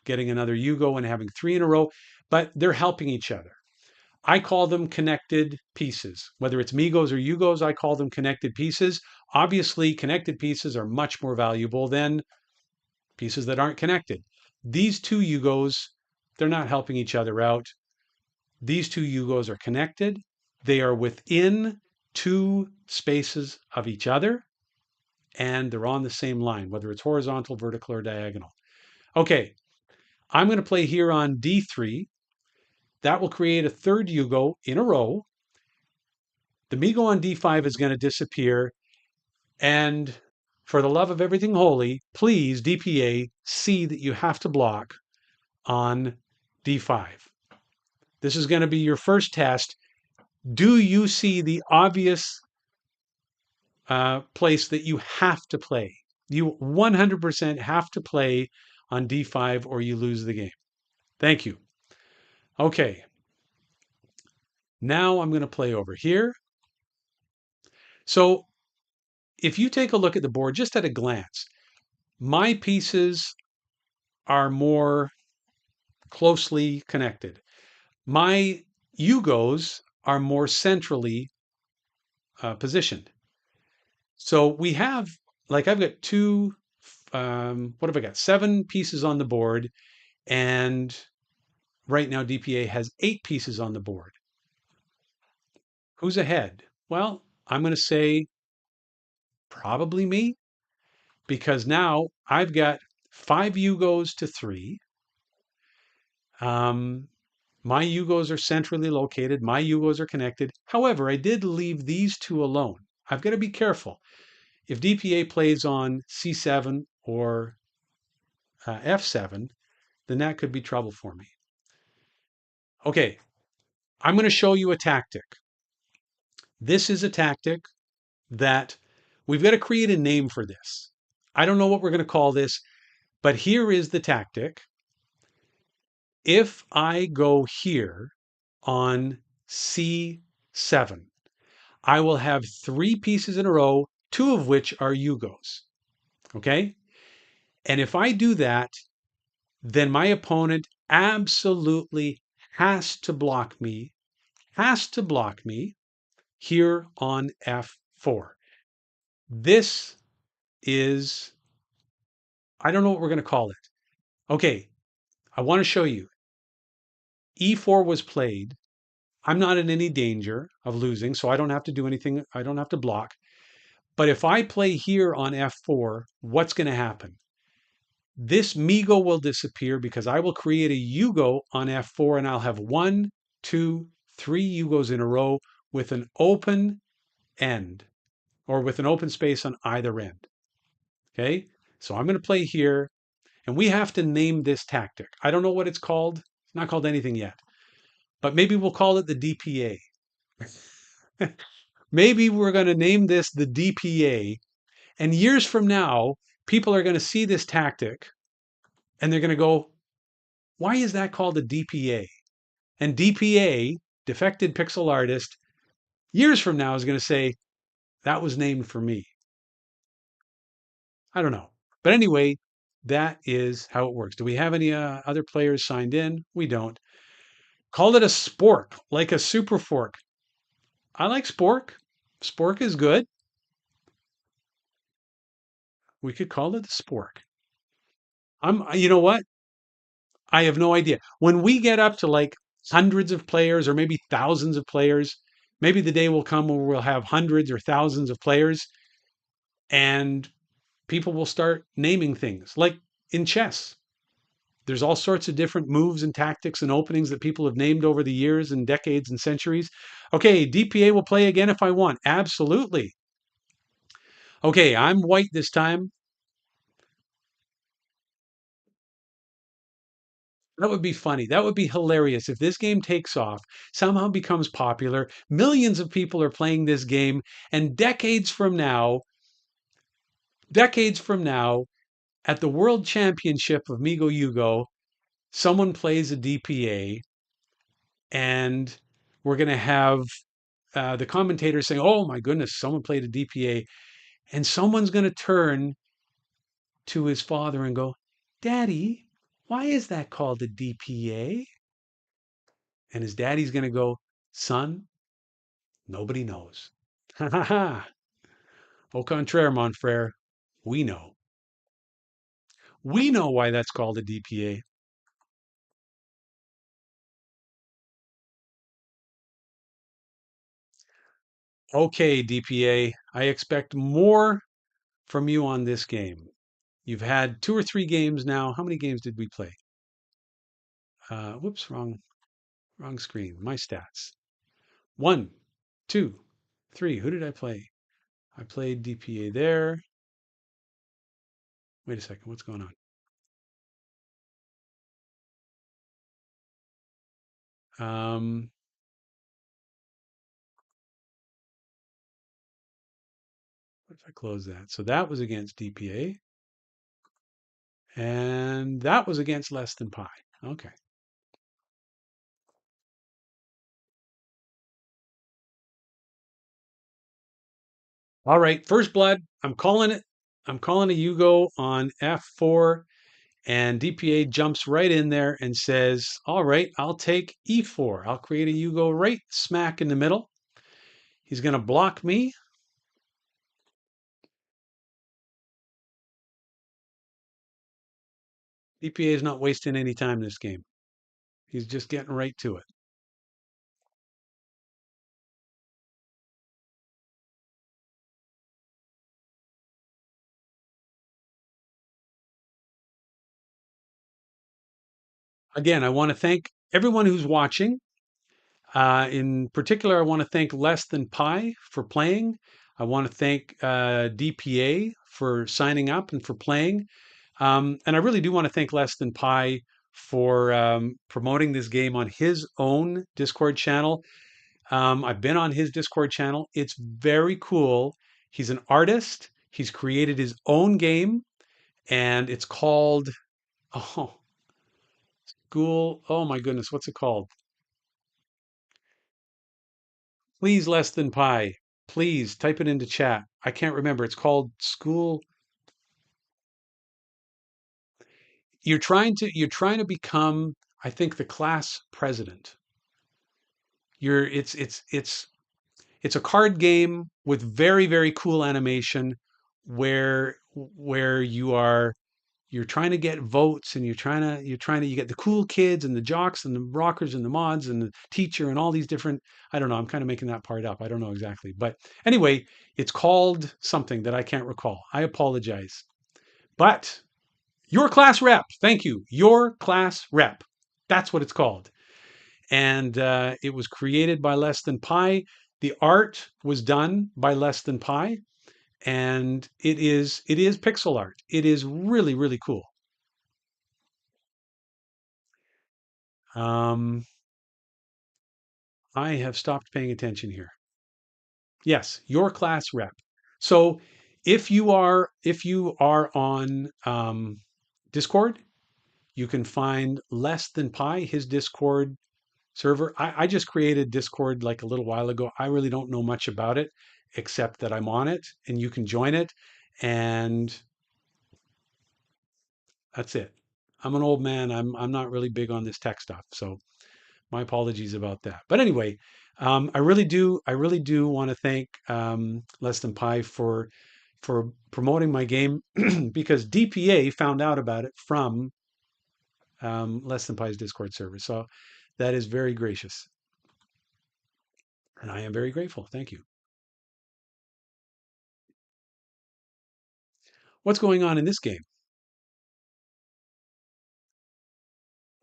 A: getting another Yugo and having three in a row. but they're helping each other. I call them connected pieces. Whether it's Migos or Yugos, I call them connected pieces. Obviously, connected pieces are much more valuable than pieces that aren't connected. These two Yugos, they're not helping each other out. These two Yugos are connected. They are within two spaces of each other, and they're on the same line, whether it's horizontal, vertical, or diagonal. Okay, I'm going to play here on D3. That will create a third Yugo in a row. The Migo on D5 is going to disappear. And for the love of everything holy, please, DPA, see that you have to block on D5. This is going to be your first test. Do you see the obvious place that you have to play? You 100% have to play on D5 or you lose the game. Thank you. Okay. Now I'm going to play over here. So if you take a look at the board just at a glance, my pieces are more closely connected. My Yugos are more centrally positioned. So we have, like, I've got what have I got? 7 pieces on the board. And right now, DPA has 8 pieces on the board. Who's ahead? Well, I'm going to say probably me, because now I've got 5 Yugos to 3. My Yugos are centrally located. My Yugos are connected. However, I did leave these 2 alone. I've got to be careful. If DPA plays on C7 or F7, then that could be trouble for me. Okay, I'm going to show you a tactic. This is a tactic that we've got to create a name for this. I don't know what we're going to call this, but here is the tactic. If I go here on C7, I will have 3 pieces in a row, 2 of which are Yugos. Okay? And if I do that, then my opponent absolutely has to block me here on F4. This is, I don't know what we're going to call it. Okay, I want to show you. E4 was played. I'm not in any danger of losing, so I don't have to do anything. I don't have to block. But if I play here on F4, what's going to happen? This Migo will disappear because I will create a Yugo on F4 and I'll have 1, 2, 3 Yugos in a row with an open end or with an open space on either end. Okay, so I'm going to play here and we have to name this tactic. I don't know what it's called. It's not called anything yet, but maybe we'll call it the DPA. Maybe we're going to name this the DPA. And years from now, people are going to see this tactic and they're going to go, why is that called a DPA? And DPA, Defected Pixel Artist, years from now is going to say, that was named for me. I don't know. But anyway, that is how it works. Do we have any other players signed in? We don't. Call it a spork, like a super fork. I like spork. Spork is good. We could call it a spork. You know what? I have no idea. When we get up to like hundreds of players or maybe thousands of players, maybe the day will come where we'll have hundreds or thousands of players and people will start naming things like in chess. There's all sorts of different moves and tactics and openings that people have named over the years and decades and centuries. Okay, DPA will play again if I want. Absolutely. Okay, I'm white this time. That would be funny. That would be hilarious if this game takes off, somehow becomes popular. Millions of people are playing this game, and decades from now, at the World Championship of Migoyugo, someone plays a DPA, and we're going to have the commentator saying, "Oh my goodness, someone played a DPA," and someone's going to turn to his father and go, "Daddy, why is that called a DPA?" And his daddy's going to go, son, nobody knows. Ha ha ha. Au contraire, mon frere. We know. We know why that's called a DPA. Okay, DPA, I expect more from you on this game. You've had 2 or 3 games now. How many games did we play? Whoops, wrong screen. My stats. 1, 2, 3. Who did I play? I played DPA there. Wait a second. What's going on? What if I close that? So that was against DPA, and that was against less than pi. Okay. All right. First blood. I'm calling it. I'm calling a Yugo on F4, and DPA jumps right in there and says, "All right, I'll take E4. I'll create a Yugo right smack in the middle. He's going to block me. DPA is not wasting any time this game. He's just getting right to it. Again, I want to thank everyone who's watching. In particular, I want to thank Less Than Pi for playing. I want to thank DPA for signing up and for playing. And I really do want to thank Less Than Pi for promoting this game on his own Discord channel. I've been on his Discord channel. It's very cool. He's an artist. He's created his own game, and it's called oh School. Oh my goodness, what's it called? Please, Less Than Pi. Please type it into chat. I can't remember. It's called School. You're trying to become, I think, the class president. You're it's a card game with very, very cool animation where you're trying to get votes, and you get the cool kids and the jocks and the rockers and the mods and the teacher and all these different. I don't know, I'm kind of making that part up. I don't know exactly, but anyway, it's called something that I can't recall. I apologize. But your class rep, thank you, your class rep, that's what it's called. And it was created by Less Than Pi. The art was done by Less Than Pi, and it is pixel art. It is really, really cool. Um, I have stopped paying attention here. Yes, your class rep. So if you are on Discord, you can find Less Than Pi, his Discord server. I just created Discord like a little while ago. I really don't know much about it except that I'm on it and you can join it. And that's it. I'm an old man. I'm not really big on this tech stuff. So my apologies about that. But anyway, I really do want to thank Less Than Pi for promoting my game because DPA found out about it from Less Than Pi's Discord server. So that is very gracious, and I am very grateful. Thank you. What's going on in this game?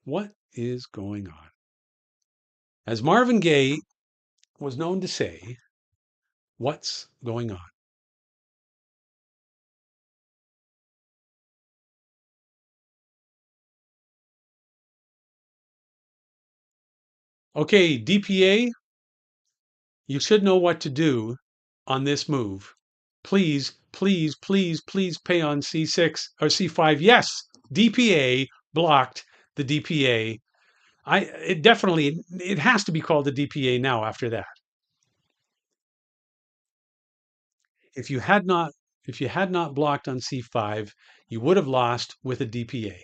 A: What is going on? As Marvin Gaye was known to say, what's going on? Okay, DPA, you should know what to do on this move. Please, please, please, please pay on C6 or C5. Yes, DPA blocked the DPA. It has to be called the DPA now after that. If you had not if you had not blocked on C5, you would have lost with a DPA.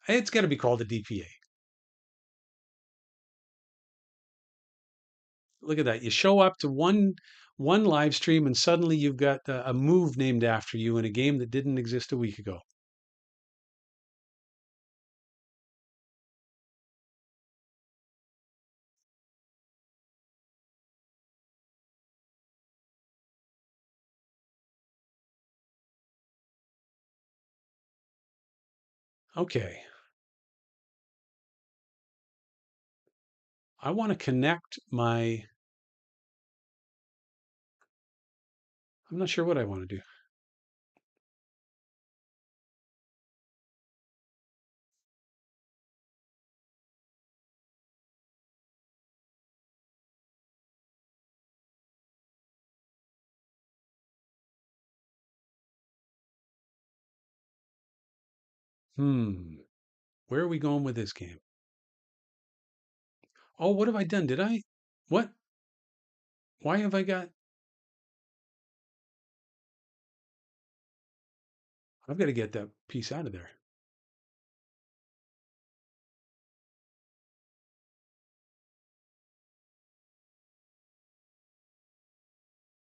A: It's got to be called a DPA. Look at that. You show up to one live stream and suddenly you've got a move named after you in a game that didn't exist a week ago. Okay. I want to connect my, I'm not sure what I want to do. Hmm. Where are we going with this game? Oh, what have I done? Did I? What? Why have I got? I've got to get that piece out of there.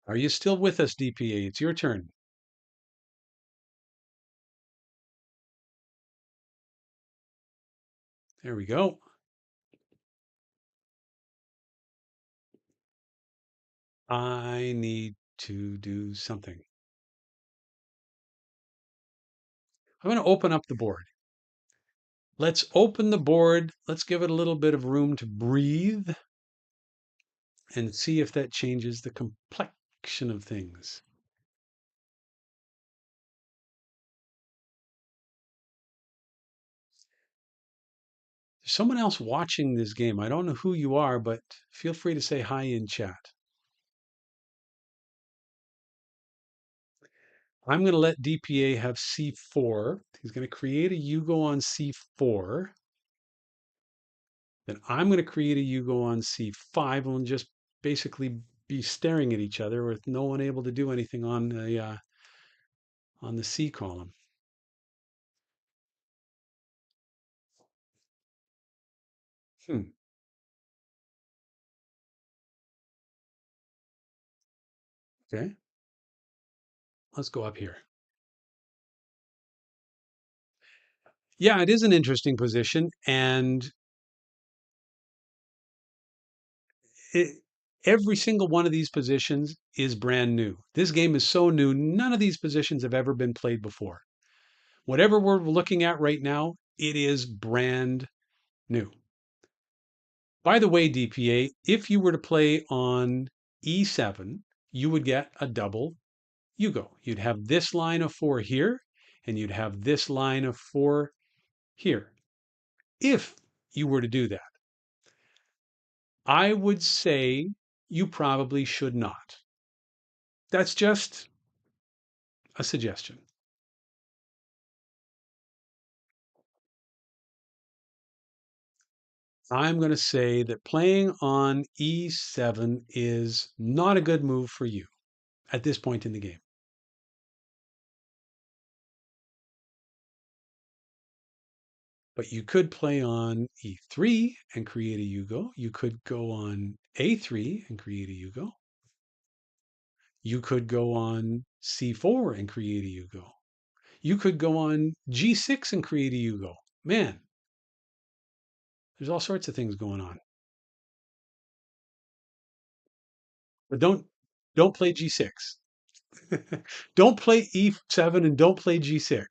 A: Are you still with us, DPA? It's your turn. There we go. I need to do something. I'm going to open up the board. Let's open the board. Let's give it a little bit of room to breathe and see if that changes the complexion of things. There's someone else watching this game. I don't know who you are, but feel free to say hi in chat. I'm going to let DPA have C4. He's going to create a Yugo on C4. Then I'm going to create a Yugo on C5 and we'll just basically be staring at each other with no one able to do anything on the C column. Hmm. Okay. Let's go up here. Yeah, it is an interesting position, and it, every single one of these positions is brand new. This game is so new, none of these positions have ever been played before. Whatever we're looking at right now, it is brand new. By the way, DPA, if you were to play on E7, you would get a double Yugo. You'd have this line of four here, and you'd have this line of four here. If you were to do that, I would say you probably should not. That's just a suggestion. I'm going to say that playing on E7 is not a good move for you at this point in the game. But you could play on E3 and create a Yugo. You could go on A3 and create a Yugo. You could go on C4 and create a Yugo. You could go on G6 and create a Yugo. Man, there's all sorts of things going on. But don't play G6. Don't play E7 and don't play G6.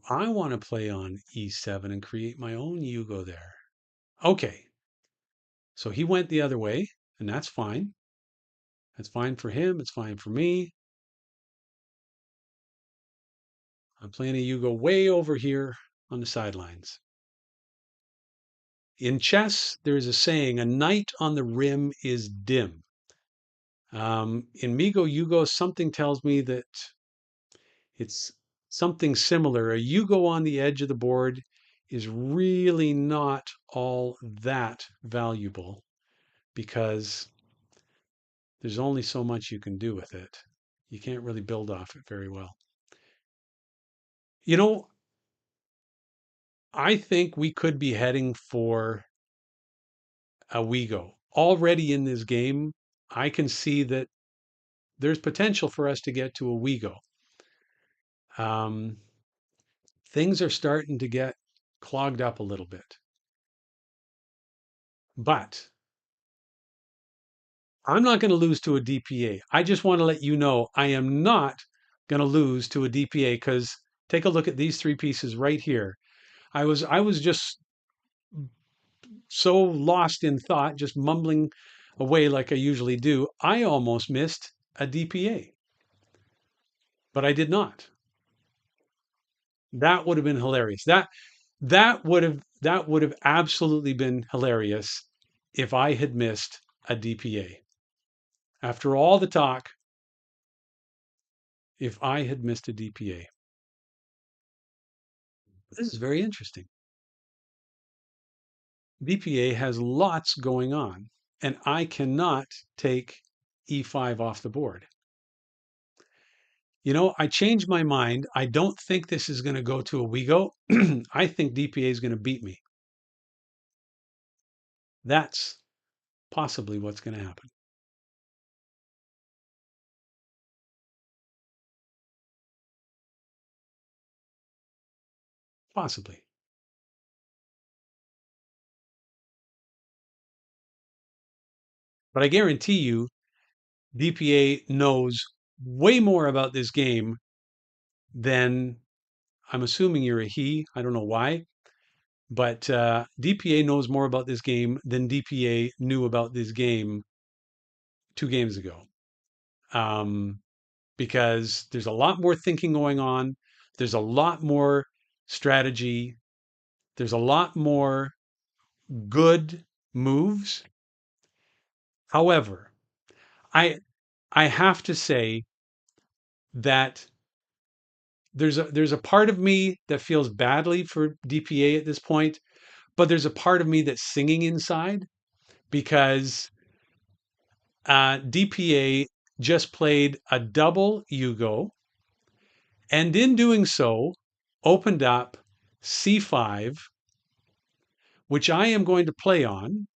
A: I want to play on E7 and create my own Yugo there. Okay, so he went the other way, and that's fine. That's fine for him. It's fine for me. I'm playing a Yugo way over here on the sidelines. In chess, there's a saying, a knight on the rim is dim. In Migoyugo, something tells me that it's something similar. A Yugo on the edge of the board is really not all that valuable because there's only so much you can do with it. You can't really build off it very well. You know, I think we could be heading for a Wego. Already in this game, I can see that there's potential for us to get to a Wego. Um, things are starting to get clogged up a little bit. But I'm not going to lose to a DPA. I just want to let you know I am not going to lose to a DPA because take a look at these three pieces right here. I was just so lost in thought, just mumbling away like I usually do. I almost missed a DPA, but I did not. That would have been hilarious. That would have absolutely been hilarious if I had missed a DPA. After all the talk, if I had missed a DPA. This is very interesting. DPA has lots going on, and I cannot take E5 off the board. You know, I changed my mind. I don't think this is going to go to a Wego. I think DPA is going to beat me. That's possibly what's going to happen. Possibly. But I guarantee you, DPA knows way more about this game than I'm assuming you're a he. I don't know why, but DPA knows more about this game than DPA knew about this game 2 games ago. Um, because there's a lot more thinking going on. There's a lot more strategy. There's a lot more good moves. However, I I have to say that there's a part of me that feels badly for DPA at this point, but there's a part of me that's singing inside because DPA just played a double Yugo, and in doing so, opened up C5, which I am going to play on.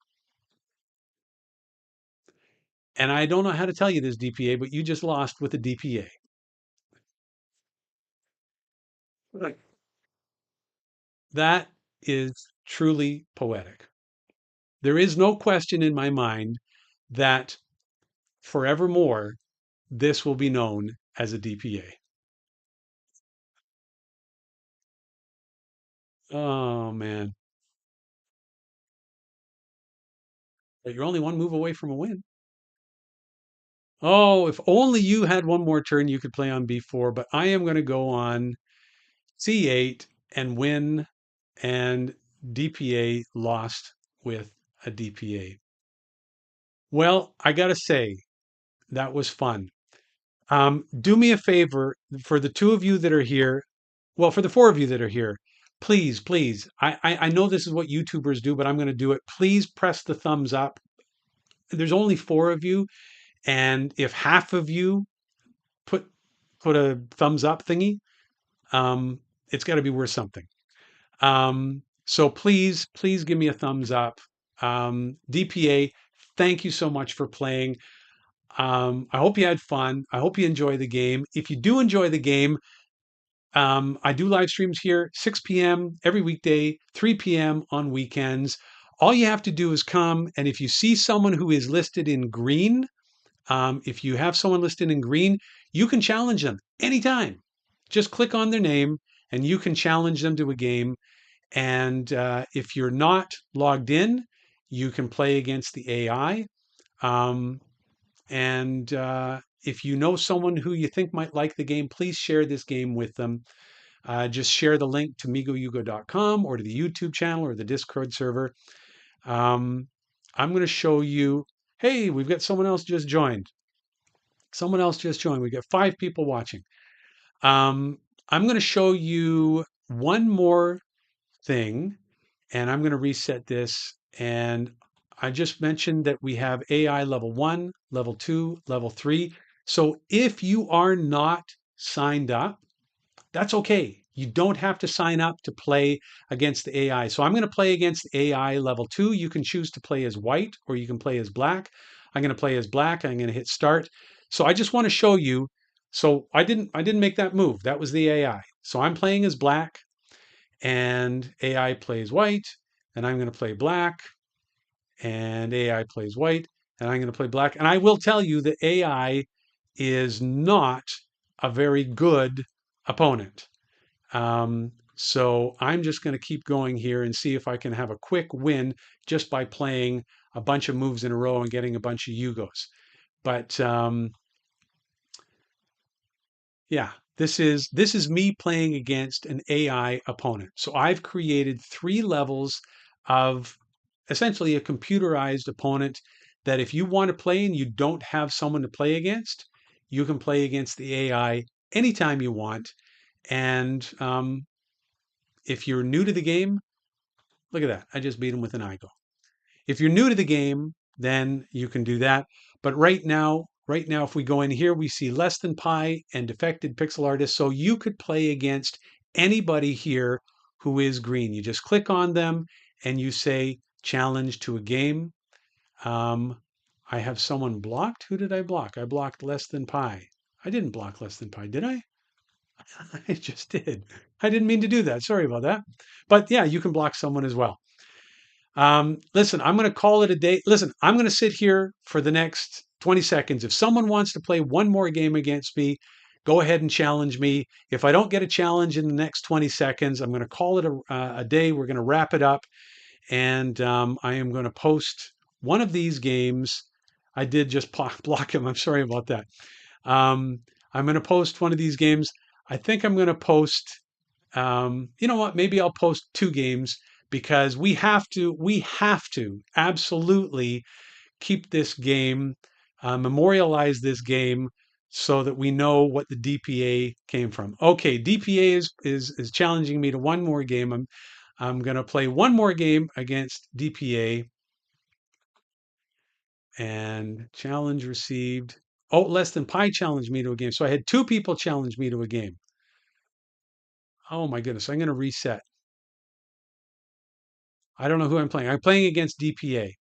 A: And I don't know how to tell you this, DPA, but you just lost with a DPA. Right. That is truly poetic. There is no question in my mind that forevermore this will be known as a DPA. Oh man, but you're only one move away from a win. Oh, if only you had one more turn you could play on B4, but I am going to go on C8 and win, and DPA lost with a DPA. Well, I got to say, that was fun. Do me a favor for the two of you that are here. Well, for the four of you that are here, please, please. I know this is what YouTubers do, but I'm going to do it. Please press the thumbs up. There's only four of you, and if half of you put put a thumbs up thingy, um, it's got to be worth something. So please, please give me a thumbs up. DPA, thank you so much for playing. I hope you had fun. I hope you enjoy the game. If you do enjoy the game, I do live streams here 6 p.m. every weekday, 3 p.m. on weekends. All you have to do is come, and if you see someone who is listed in green, if you have someone listed in green, you can challenge them anytime. Just click on their name, and you can challenge them to a game. And if you're not logged in, you can play against the AI. Um, and if you know someone who you think might like the game, please share this game with them. Just share the link to migoyugo.com or to the YouTube channel or the Discord server. Um, I'm going to show you. Hey, we've got someone else just joined. Someone else just joined. We got 5 people watching. Um, I'm going to show you one more thing, and I'm going to reset this. And I just mentioned that we have AI level 1, level 2, level 3. So if you are not signed up, that's okay. You don't have to sign up to play against the AI. So I'm going to play against AI level 2. You can choose to play as white or you can play as black. I'm going to play as black. I'm going to hit start. So I just want to show you. So I didn't make that move. That was the AI. So I'm playing as black and AI plays white and I'm going to play black and AI plays white and I'm going to play black. And I will tell you that AI is not a very good opponent. So I'm just going to keep going here and see if I can have a quick win just by playing a bunch of moves in a row and getting a bunch of Yugos. But yeah, this is me playing against an AI opponent. So I've created 3 levels of essentially a computerized opponent that if you want to play and you don't have someone to play against, you can play against the AI anytime you want. And if you're new to the game, look at that. I just beat him with an IGO. If you're new to the game, then you can do that. But right now, if we go in here, we see less than pi and defected pixel artist. So you could play against anybody here who is green. You just click on them and you say challenge to a game. Um, I have someone blocked. Who did I block? I blocked less than pi. I didn't block less than pi, did I? I just did. I didn't mean to do that. Sorry about that. But yeah, you can block someone as well. Listen, I'm going to call it a day. Listen, I'm going to sit here for the next 20 seconds. If someone wants to play one more game against me, go ahead and challenge me. If I don't get a challenge in the next 20 seconds, I'm going to call it a day. We're going to wrap it up. And I am going to post one of these games. I did just block him. I'm sorry about that. Um, I'm going to post one of these games. I think I'm going to post you know what? Maybe I'll post 2 games because we have to absolutely keep this game, memorialize this game so that we know what the DPA came from. Okay, DPA is challenging me to one more game. I'm going to play one more game against DPA and challenge received. Oh, less than pi challenged me to a game. So I had 2 people challenge me to a game. Oh my goodness, I'm going to reset. I don't know who I'm playing. I'm playing against DPA.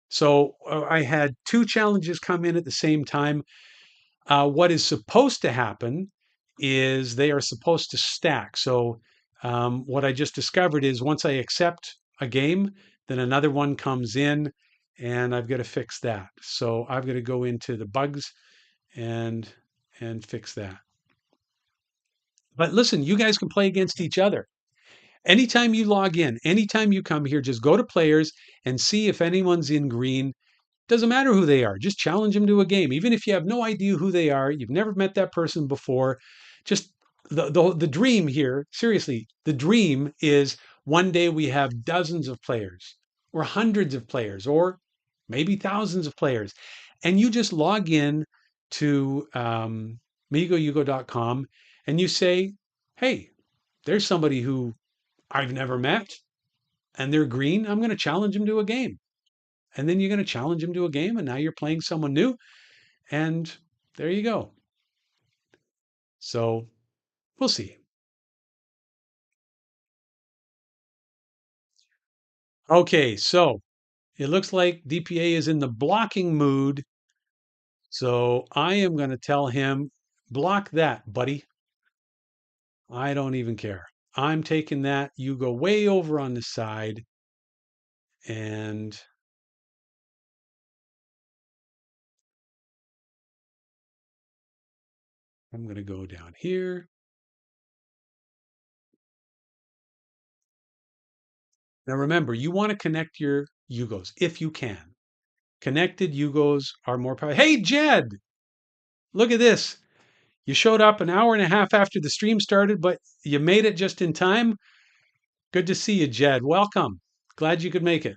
A: So I had 2 challenges come in at the same time. What is supposed to happen is they are supposed to stack. So what I just discovered is once I accept a game, then another one comes in, and I've got to fix that. So I've got to go into the bugs and and fix that. But listen, you guys can play against each other. Anytime you log in, anytime you come here, just go to players and see if anyone's in green. Doesn't matter who they are. Just challenge them to a game. Even if you have no idea who they are, you've never met that person before. Just the dream here, seriously, the dream is one day we have dozens of players or hundreds of players or maybe thousands of players. And you just log in to migoyugo.com and you say, hey, there's somebody who I've never met and they're green. I'm going to challenge them to a game. And then you're going to challenge them to a game. And now you're playing someone new. And there you go. So we'll see. Okay. So it looks like DPA is in the blocking mood. So I am going to tell him, block that, buddy. I don't even care. I'm taking that. You go way over on the side. And I'm going to go down here. Now remember, you want to connect your Yugos if you can. Connected Yugos are more powerful. Hey, Jed, look at this. You showed up an hour and a half after the stream started, but you made it just in time. Good to see you, Jed. Welcome. Glad you could make it.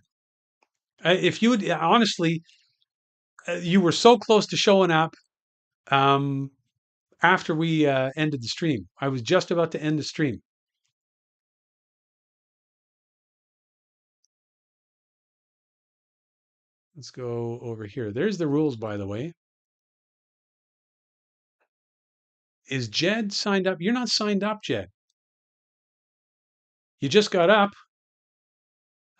A: If you would honestly, you were so close to showing up um, after we ended the stream. I was just about to end the stream. Let's go over here. There's the rules, by the way. Is Jed signed up? You're not signed up, Jed. You just got up.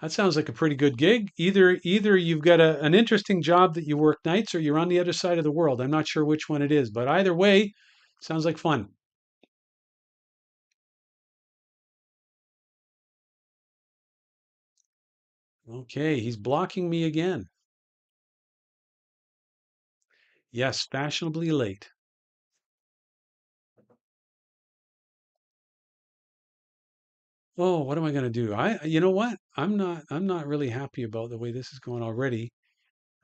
A: That sounds like a pretty good gig. Either you've got an interesting job that you work nights or you're on the other side of the world. I'm not sure which one it is, but either way, sounds like fun. Okay, he's blocking me again. Yes, fashionably late. Oh, what am I going to do? You know what? I'm not really happy about the way this is going already.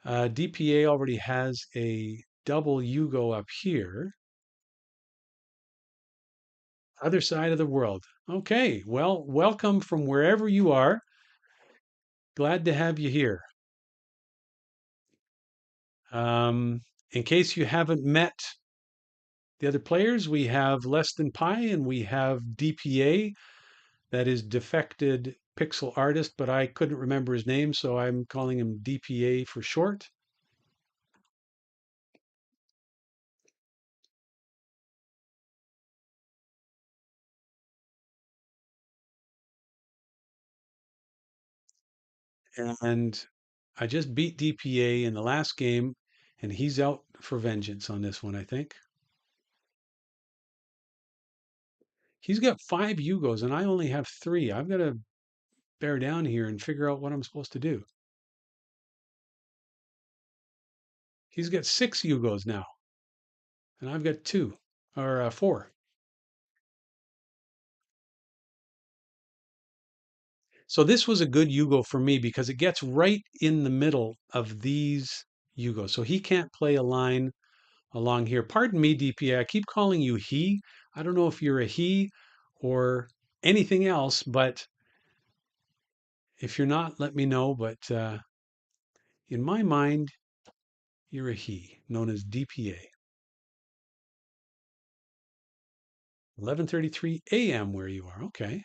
A: DPA already has a double Yugo up here, other side of the world. Okay, well, welcome from wherever you are. Glad to have you here. In case you haven't met the other players, we have Less Than Pi and we have DPA, that is Defected Pixel Artist, but I couldn't remember his name, so I'm calling him DPA for short. And I just beat DPA in the last game, and he's out for vengeance on this one, I think. He's got 5 Yugos, and I only have 3. I've got to bear down here and figure out what I'm supposed to do. He's got 6 Yugos now, and I've got 2 or 4. So this was a good Yugo for me because it gets right in the middle of these Yugos. So he can't play a line along here. Pardon me, DPA. I keep calling you he. I don't know if you're a he or anything else, but if you're not, let me know. But in my mind, you're a he, known as DPA. 11:33 a.m. where you are. Okay.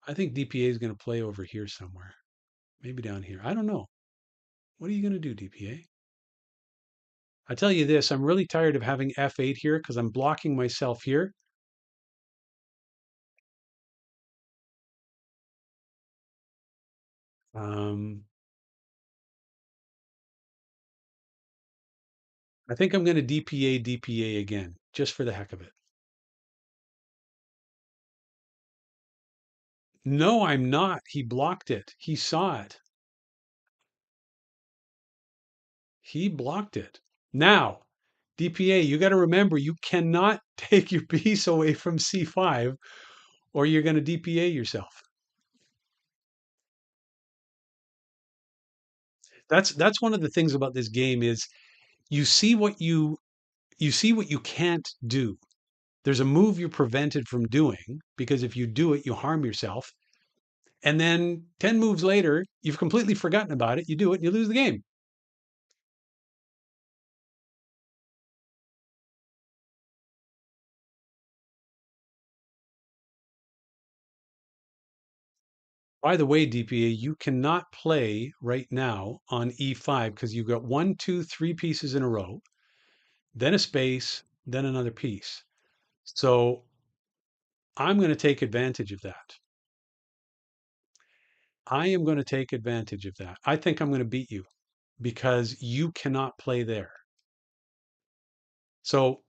A: I think DPA is going to play over here somewhere. Maybe down here. I don't know. What are you going to do, DPA? I tell you this, I'm really tired of having F8 here because I'm blocking myself here. Um, I think I'm going to DPA again, just for the heck of it. No, I'm not. He blocked it. He saw it. He blocked it. Now, DPA, you got to remember you cannot take your piece away from C5 or you're going to DPA yourself. That's one of the things about this game is you see what you see what you can't do. There's a move you're prevented from doing because if you do it, you harm yourself. And then 10 moves later, you've completely forgotten about it. You do it and you lose the game. By the way, DPA, you cannot play right now on E5 because you've got one, two, 3 pieces in a row, then a space, then another piece. So I'm going to take advantage of that. I am going to take advantage of that. I think I'm going to beat you because you cannot play there. So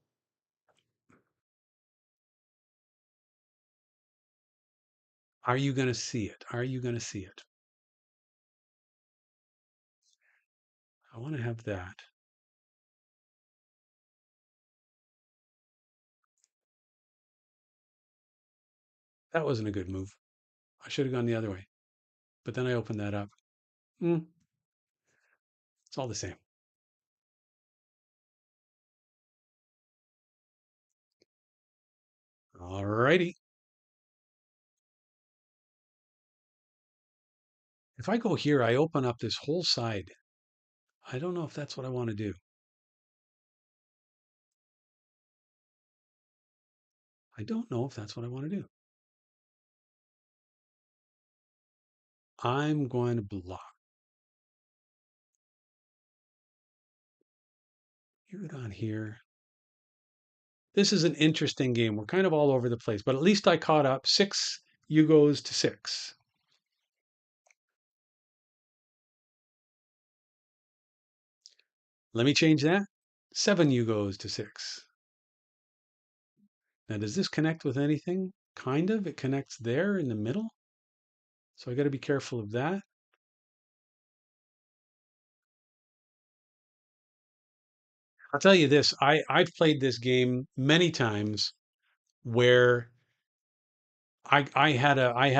A: are you going to see it? Are you going to see it? I want to have that. That wasn't a good move. I should have gone the other way, but then I opened that up. Mm, it's all the same. All righty. If I go here, I open up this whole side. I don't know if that's what I want to do. I don't know if that's what I want to do. I'm going to block. You go down here. This is an interesting game. We're kind of all over the place, but at least I caught up. 6 Yugos to 6. Let me change that. 7 Yugos to 6. Now, does this connect with anything? Kind of. It connects there in the middle. So I got to be careful of that. I'll tell you this. I've played this game many times where I had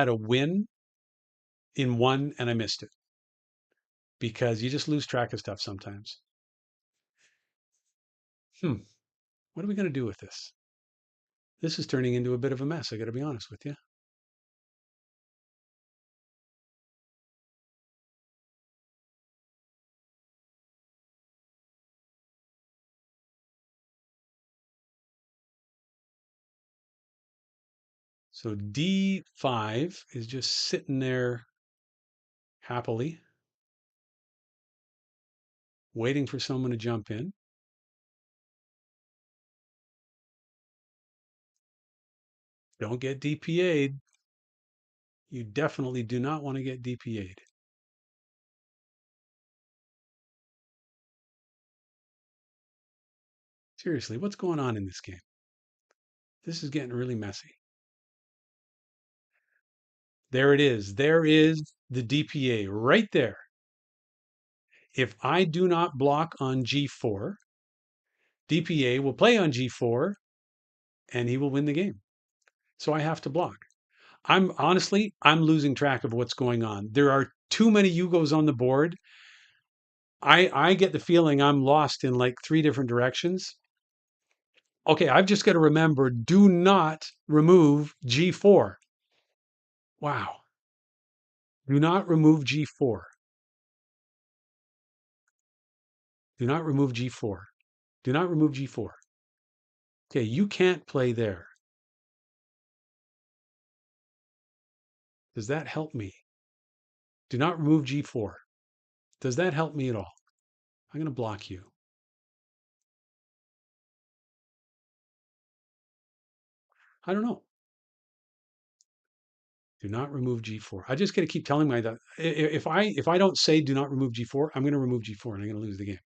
A: a win in one and I missed it because you just lose track of stuff sometimes. Hmm. What are we going to do with this? This is turning into a bit of a mess. I got to be honest with you. So D5 is just sitting there happily, waiting for someone to jump in. Don't get DPA'd. You definitely do not want to get DPA'd. Seriously, what's going on in this game? This is getting really messy. There it is. There is the DPA right there. If I do not block on G4, DPA will play on G4 and he will win the game. So I have to block. I'm losing track of what's going on. There are too many Yugos on the board. I get the feeling I'm lost in like 3 different directions. Okay, I've just got to remember, do not remove G4. Wow. Do not remove G4. Do not remove G4. Do not remove G4. Okay, you can't play there. Does that help me? Do not remove G4. Does that help me at all? I'm going to block you. I don't know. Do not remove G4. I just got to keep telling my that if I don't say do not remove G4, I'm going to remove G4 and I'm going to lose the game.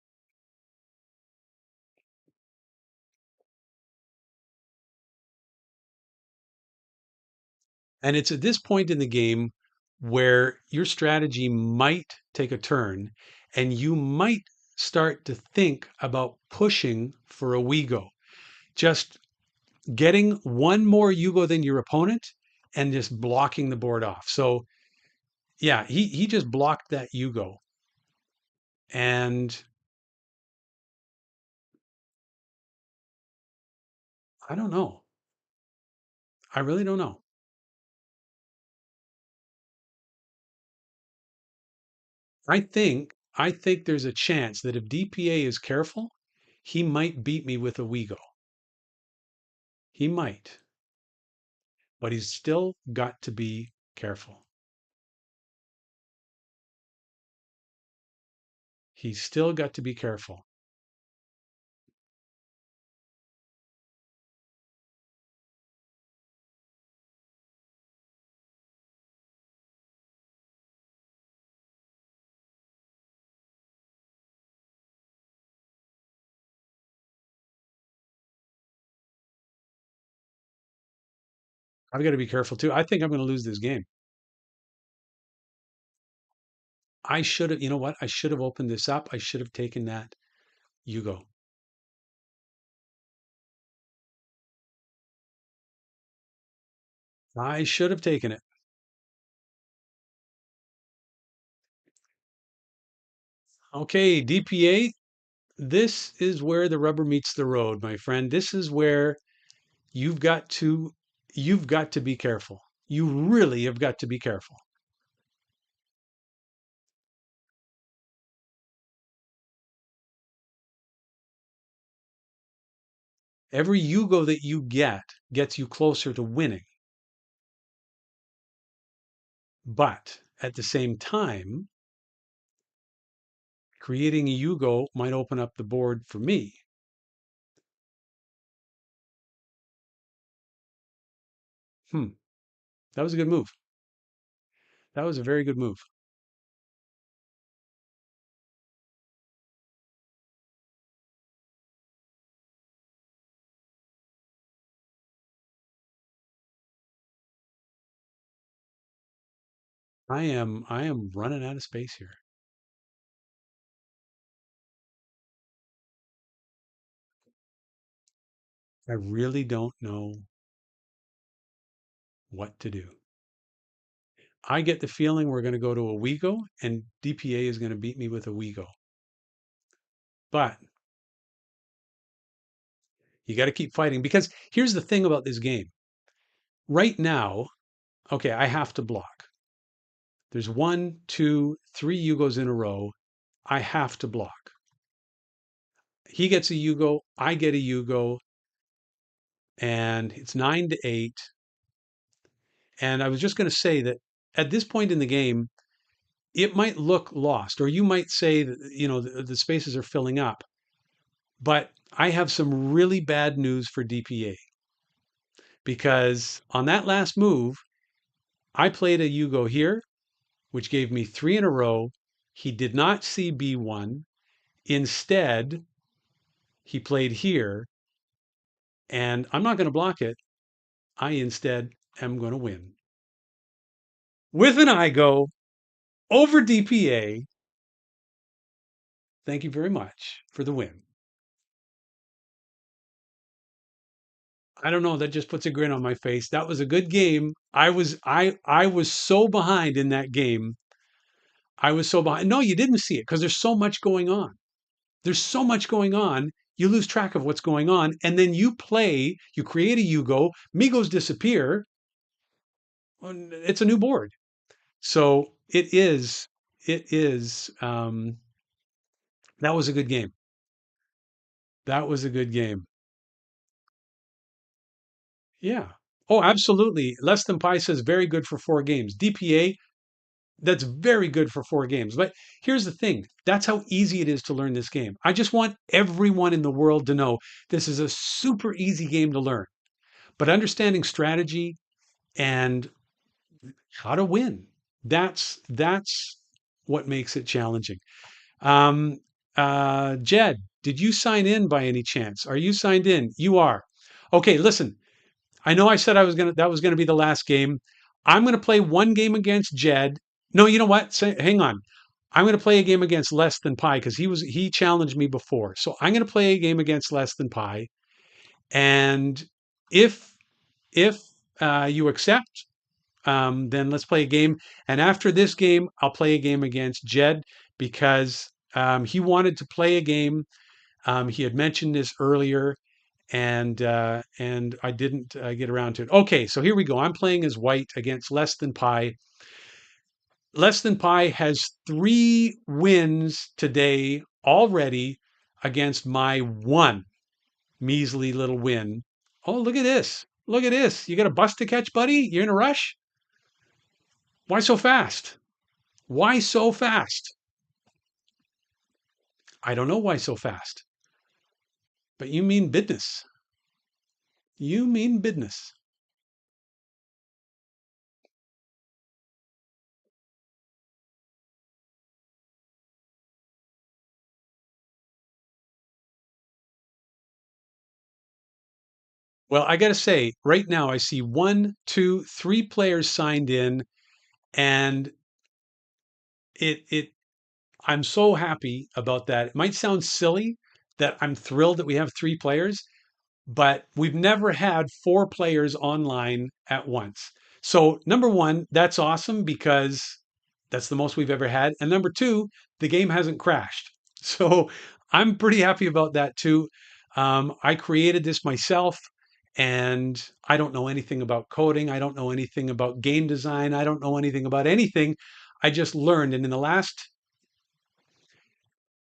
A: And it's at this point in the game where your strategy might take a turn and you might start to think about pushing for a Wego. Just getting one more Yugo than your opponent and just blocking the board off. So yeah, he just blocked that Yugo. And I don't know. I really don't know. I think there's a chance that if DPA is careful, he might beat me with a Wego. He might, but he's still got to be careful. He's still got to be careful. I've got to be careful too. I think I'm going to lose this game. I should have, you know what? I should have opened this up. I should have taken that Yugo. I should have taken it. Okay, DPA, this is where the rubber meets the road, my friend. This is where you've got to you've got to be careful. You really have got to be careful. Every Yugo that you get gets you closer to winning. But at the same time, creating a Yugo might open up the board for me. Hmm, that was a good move. That was a very good move. I am running out of space here. I really don't know what to do. I get the feeling we're going to go to a Wego and DPA is going to beat me with a Wego. But you got to keep fighting because here's the thing about this game. Right now, okay, I have to block. There's one, two, three Yugos in a row. I have to block. He gets a Yugo, I get a Yugo, and it's 9-8. And I was just going to say that at this point in the game, it might look lost, or you might say that the spaces are filling up. But I have some really bad news for DPA because on that last move, I played a Yugo here, which gave me three in a row. He did not see B1. Instead, he played here, and I'm not going to block it. I instead am going to win with an IGO over DPA. Thank you very much for the win. I don't know. That just puts a grin on my face. That was a good game. I was so behind in that game. I was so behind. No, you didn't see it because there's so much going on. There's so much going on. You lose track of what's going on, and then you play. You create a Yugo. Migos disappear. It's a new board. So it is. It is. That was a good game. That was a good game. Yeah. Oh, absolutely. Less than pi says very good for 4 games. DPA, that's very good for 4 games. But here's the thing, that's how easy it is to learn this game. I just want everyone in the world to know this is a super easy game to learn. But understanding strategy and how to win, that's what makes it challenging. Um, Jed, did you sign in by any chance? Are you signed in? You are. Okay, listen. I know I said that was gonna be the last game. I'm gonna play one game against Jed. No, you know what? Hang on. I'm gonna play a game against Less Than Pi because he challenged me before. So I'm gonna play a game against Less Than Pi, and if if you accept, then let's play a game. And after this game, I'll play a game against Jed because he wanted to play a game. He had mentioned this earlier, and I didn't get around to it. Okay, so here we go. I'm playing as white against Less Than Pi. Less Than Pi has 3 wins today already against my one measly little win. Oh, look at this. Look at this. You got a bus to catch, buddy? You're in a rush? Why so fast? Why so fast? I don't know why so fast, but you mean business. You mean business. Well, I got to say, right now I see one, two, three players signed in, and it I'm so happy about that. It might sound silly that I'm thrilled that we have 3 players, but we've never had 4 players online at once. So, number one, that's awesome because that's the most we've ever had. And number two, the game hasn't crashed. So, I'm pretty happy about that too. I created this myself and I don't know anything about coding. I don't know anything about game design. I don't know anything about anything. I just learned. And in the last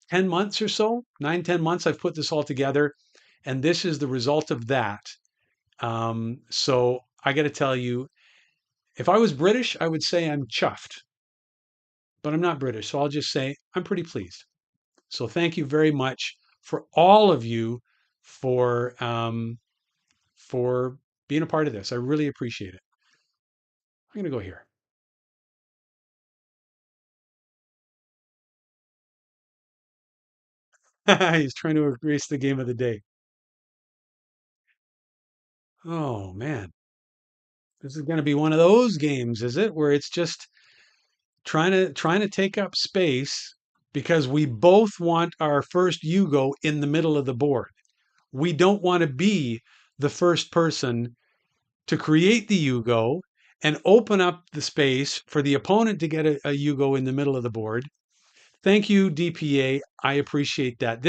A: 10 months or so, 9, 10 months, I've put this all together. and this is the result of that. So I got to tell you, if I was British, I would say I'm chuffed, but I'm not British, so I'll just say I'm pretty pleased. So thank you very much for all of you for being a part of this. I really appreciate it. I'm going to go here. He's trying to erase the game of the day. Oh man, this is going to be one of those games, is it? Where it's just trying to take up space because we both want our first Yugo in the middle of the board. We don't want to be the first person to create the Yugo and open up the space for the opponent to get a Yugo in the middle of the board. Thank you, DPA. I appreciate that.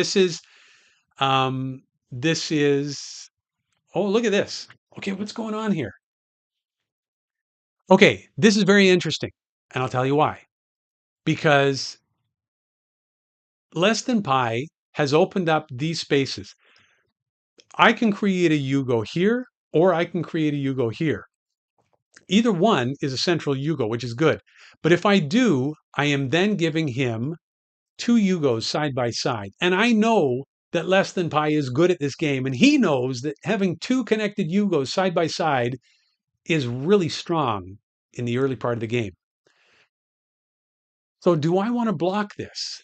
A: Um, this is, oh, look at this. Okay, what's going on here? Okay, this is very interesting, and I'll tell you why. Because less than pi has opened up these spaces. I can create a Yugo here, or I can create a Yugo here. Either one is a central Yugo, which is good. But if I do, I am then giving him two Yugos side by side. And I know that less than pi is good at this game. And he knows that having two connected Yugos side by side is really strong in the early part of the game. So do I want to block this?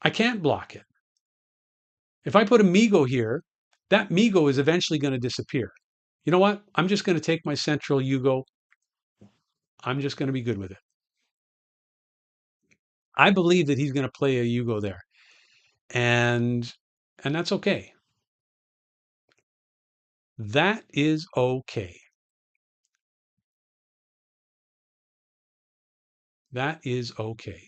A: I can't block it. If I put a Migo here, that Migo is eventually going to disappear. You know what? I'm just going to take my central Yugo. I'm just going to be good with it. I believe that he's going to play a Yugo there. And that's okay. That is okay. That is okay.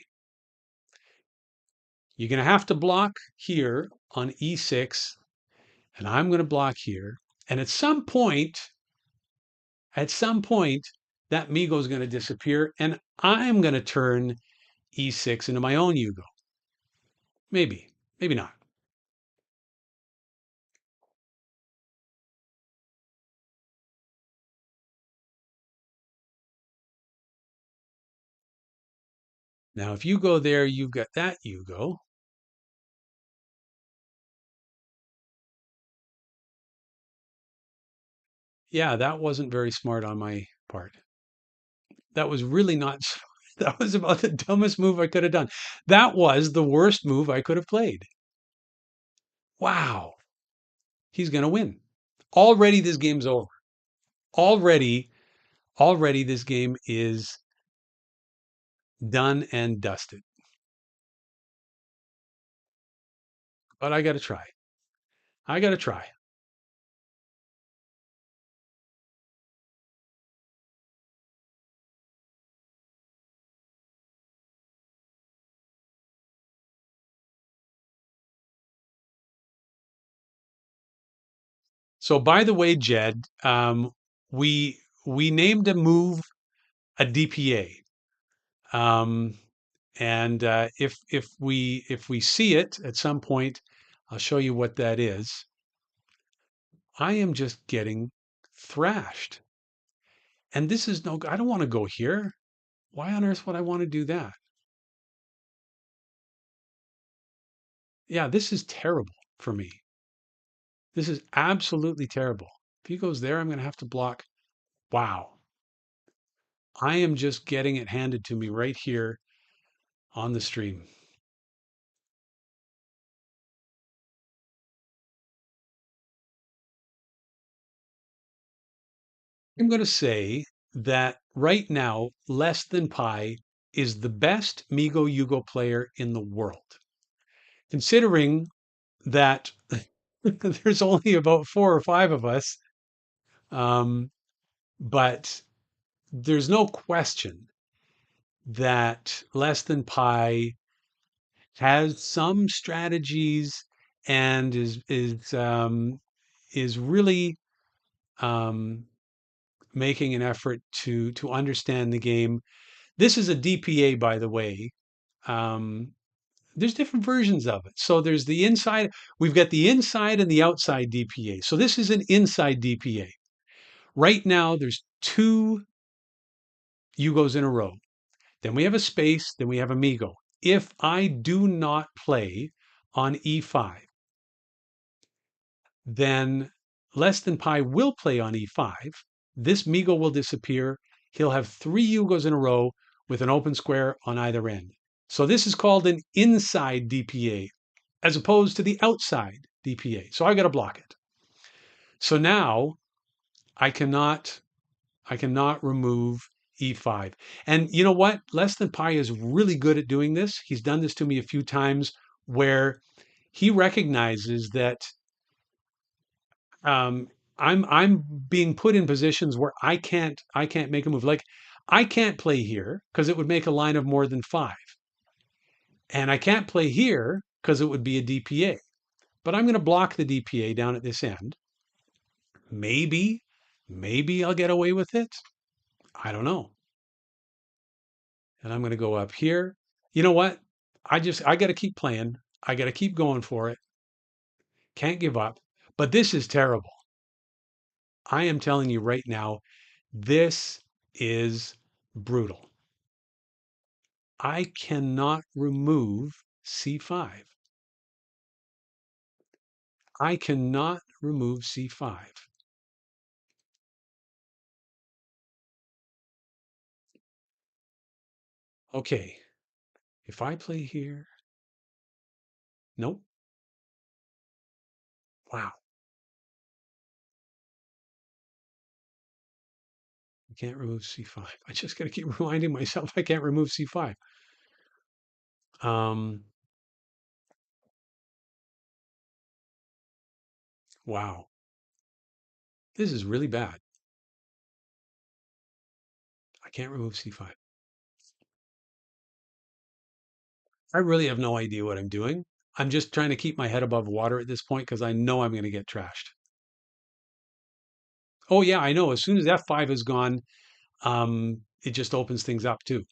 A: You're going to have to block here on E6, and I'm going to block here. And at some point, that Migo is going to disappear, and I'm going to turn E6 into my own Yugo. Maybe, maybe not. Now, if you go there, you've got that Yugo. Yeah, that wasn't very smart on my part. That was really not. That was about the dumbest move I could have done. That was the worst move I could have played. Wow. He's going to win. Already this game's over. Already, already this game is done and dusted. But I got to try. I got to try. So by the way, Jed, we named a move a DPA. Um, and if we see it at some point, I'll show you what that is. I am just getting thrashed. And this is no, I don't want to go here. Why on earth would I want to do that? Yeah, this is terrible for me. This is absolutely terrible. If he goes there, I'm going to have to block. Wow. I am just getting it handed to me right here on the stream. I'm going to say that right now, less than pi is the best Migoyugo player in the world. Considering that there's only about four or five of us, um, but there's no question that less than pi has some strategies and is really um, making an effort to understand the game. This is a DPA, by the way. Um, There's different versions of it. So there's the inside, we've got the inside and the outside DPA. So this is an inside DPA. Right now, there's two Yugos in a row. Then we have a space, then we have a Migo. If I do not play on E5, then less than pi will play on E5. This Migo will disappear. He'll have three Yugos in a row with an open square on either end. So this is called an inside DPA as opposed to the outside DPA. So I got to block it. So now I cannot remove E5. And you know what? Less than pi is really good at doing this. He's done this to me a few times where he recognizes that um, I'm being put in positions where I can't make a move. Like I can't play here because it would make a line of more than five, and I can't play here because it would be a DPA. But I'm going to block the DPA down at this end. Maybe, maybe I'll get away with it. I don't know. And I'm going to go up here. You know what? I got to keep playing. I got to keep going for it. Can't give up. But this is terrible. I am telling you right now, this is brutal. I cannot remove C5. I cannot remove C5. Okay, if I play here, nope. Wow, I can't remove C5. I just got to keep reminding myself I can't remove C5. Um, wow, this is really bad. I can't remove C5. I really have no idea what I'm doing. I'm just trying to keep my head above water at this point because I know I'm going to get trashed. Oh yeah, I know. As soon as F5 is gone, it just opens things up too.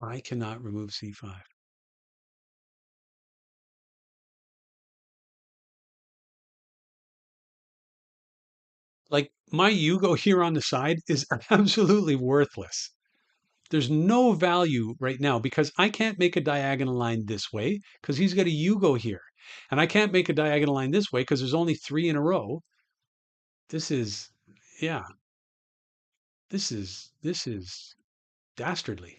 A: I cannot remove C5. Like my Yugo here on the side is absolutely worthless. There's no value right now because I can't make a diagonal line this way because he's got a Yugo here. And I can't make a diagonal line this way because there's only three in a row. This is, yeah, this is dastardly.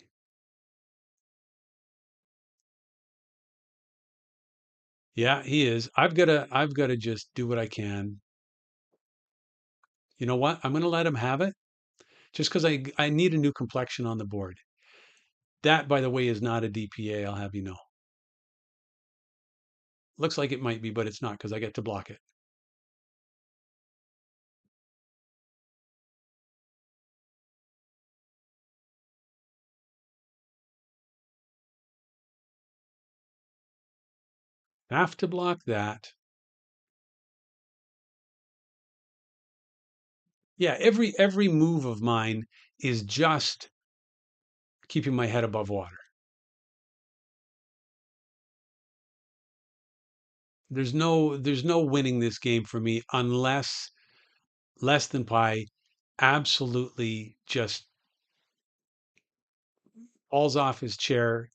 A: Yeah, he is. I've got to just do what I can. You know what? I'm going to let him have it just because I need a new complexion on the board. That, by the way, is not a DPA, I'll have you know. Looks like it might be, but it's not because I get to block it. Have to block that. Yeah, every move of mine is just keeping my head above water. There's no winning this game for me unless less than pi absolutely just falls off his chair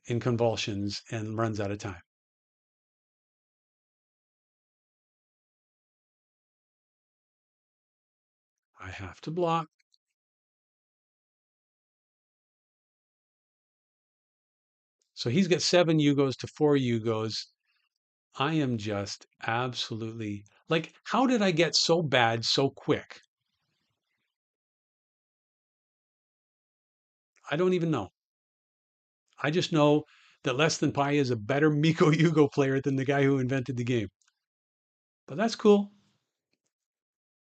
A: in convulsions and runs out of time. I have to block. So he's got seven Yugos to four Yugos. I am just absolutely like, how did I get so bad so quick? I don't even know. I just know that less than pi is a better Migoyugo player than the guy who invented the game. But that's cool.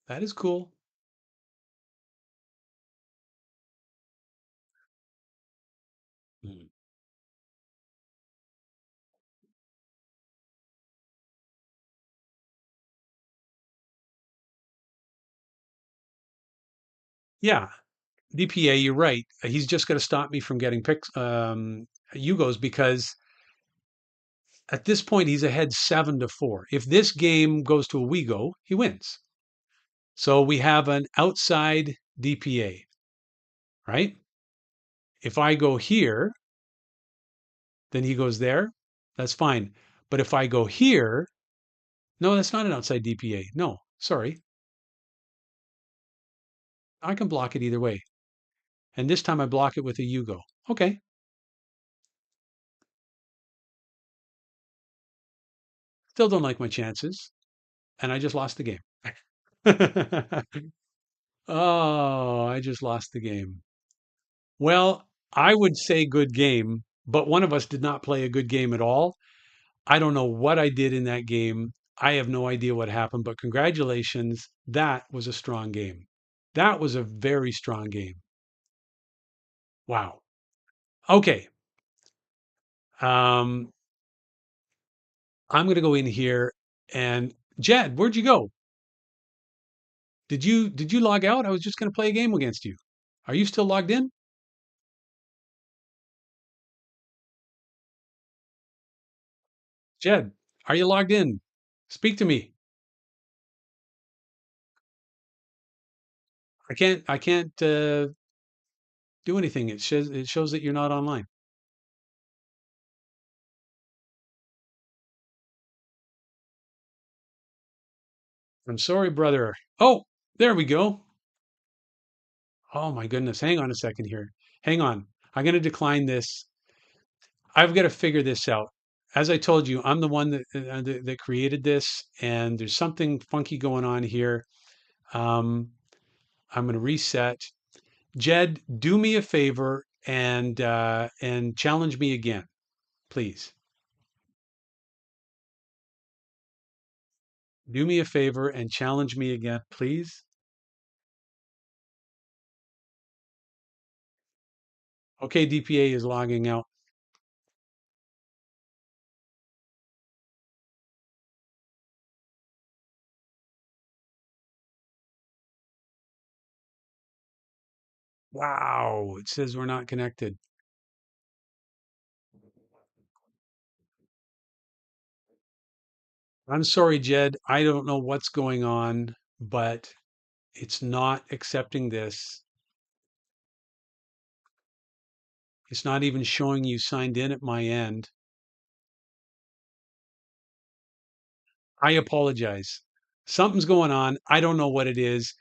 A: That is cool. Mm. Yeah, DPA, you're right. He's just going to stop me from getting Yugos because at this point he's ahead 7-4. If this game goes to a Wego, he wins. So we have an outside DPA, right? If I go here, then he goes there. That's fine. But if I go here, no, that's not an outside DPA. No, sorry. I can block it either way. And this time I block it with a Yugo. Okay. Still don't like my chances. And I just lost the game. Oh, I just lost the game. Well, I would say good game, but one of us did not play a good game at all. I don't know what I did in that game. I have no idea what happened, but congratulations. That was a strong game. That was a very strong game. Wow. Okay. Um, I'm going to go in here and Jed, where'd you go? Did you log out? I was just going to play a game against you. Are you still logged in? Jed, are you logged in? Speak to me. I can't do anything. It shows that you're not online. I'm sorry, brother. Oh, there we go. Oh my goodness. Hang on a second here. Hang on. I'm going to decline this. I've got to figure this out. As I told you, I'm the one that created this, and there's something funky going on here. Um, I'm going to reset. Jed, do me a favor and challenge me again, please. Do me a favor and challenge me again, please. Okay, DPA is logging out. Wow, it says we're not connected. I'm sorry, Jed. I don't know what's going on, but it's not accepting this. It's not even showing you signed in at my end. I apologize. Something's going on. I don't know what it is.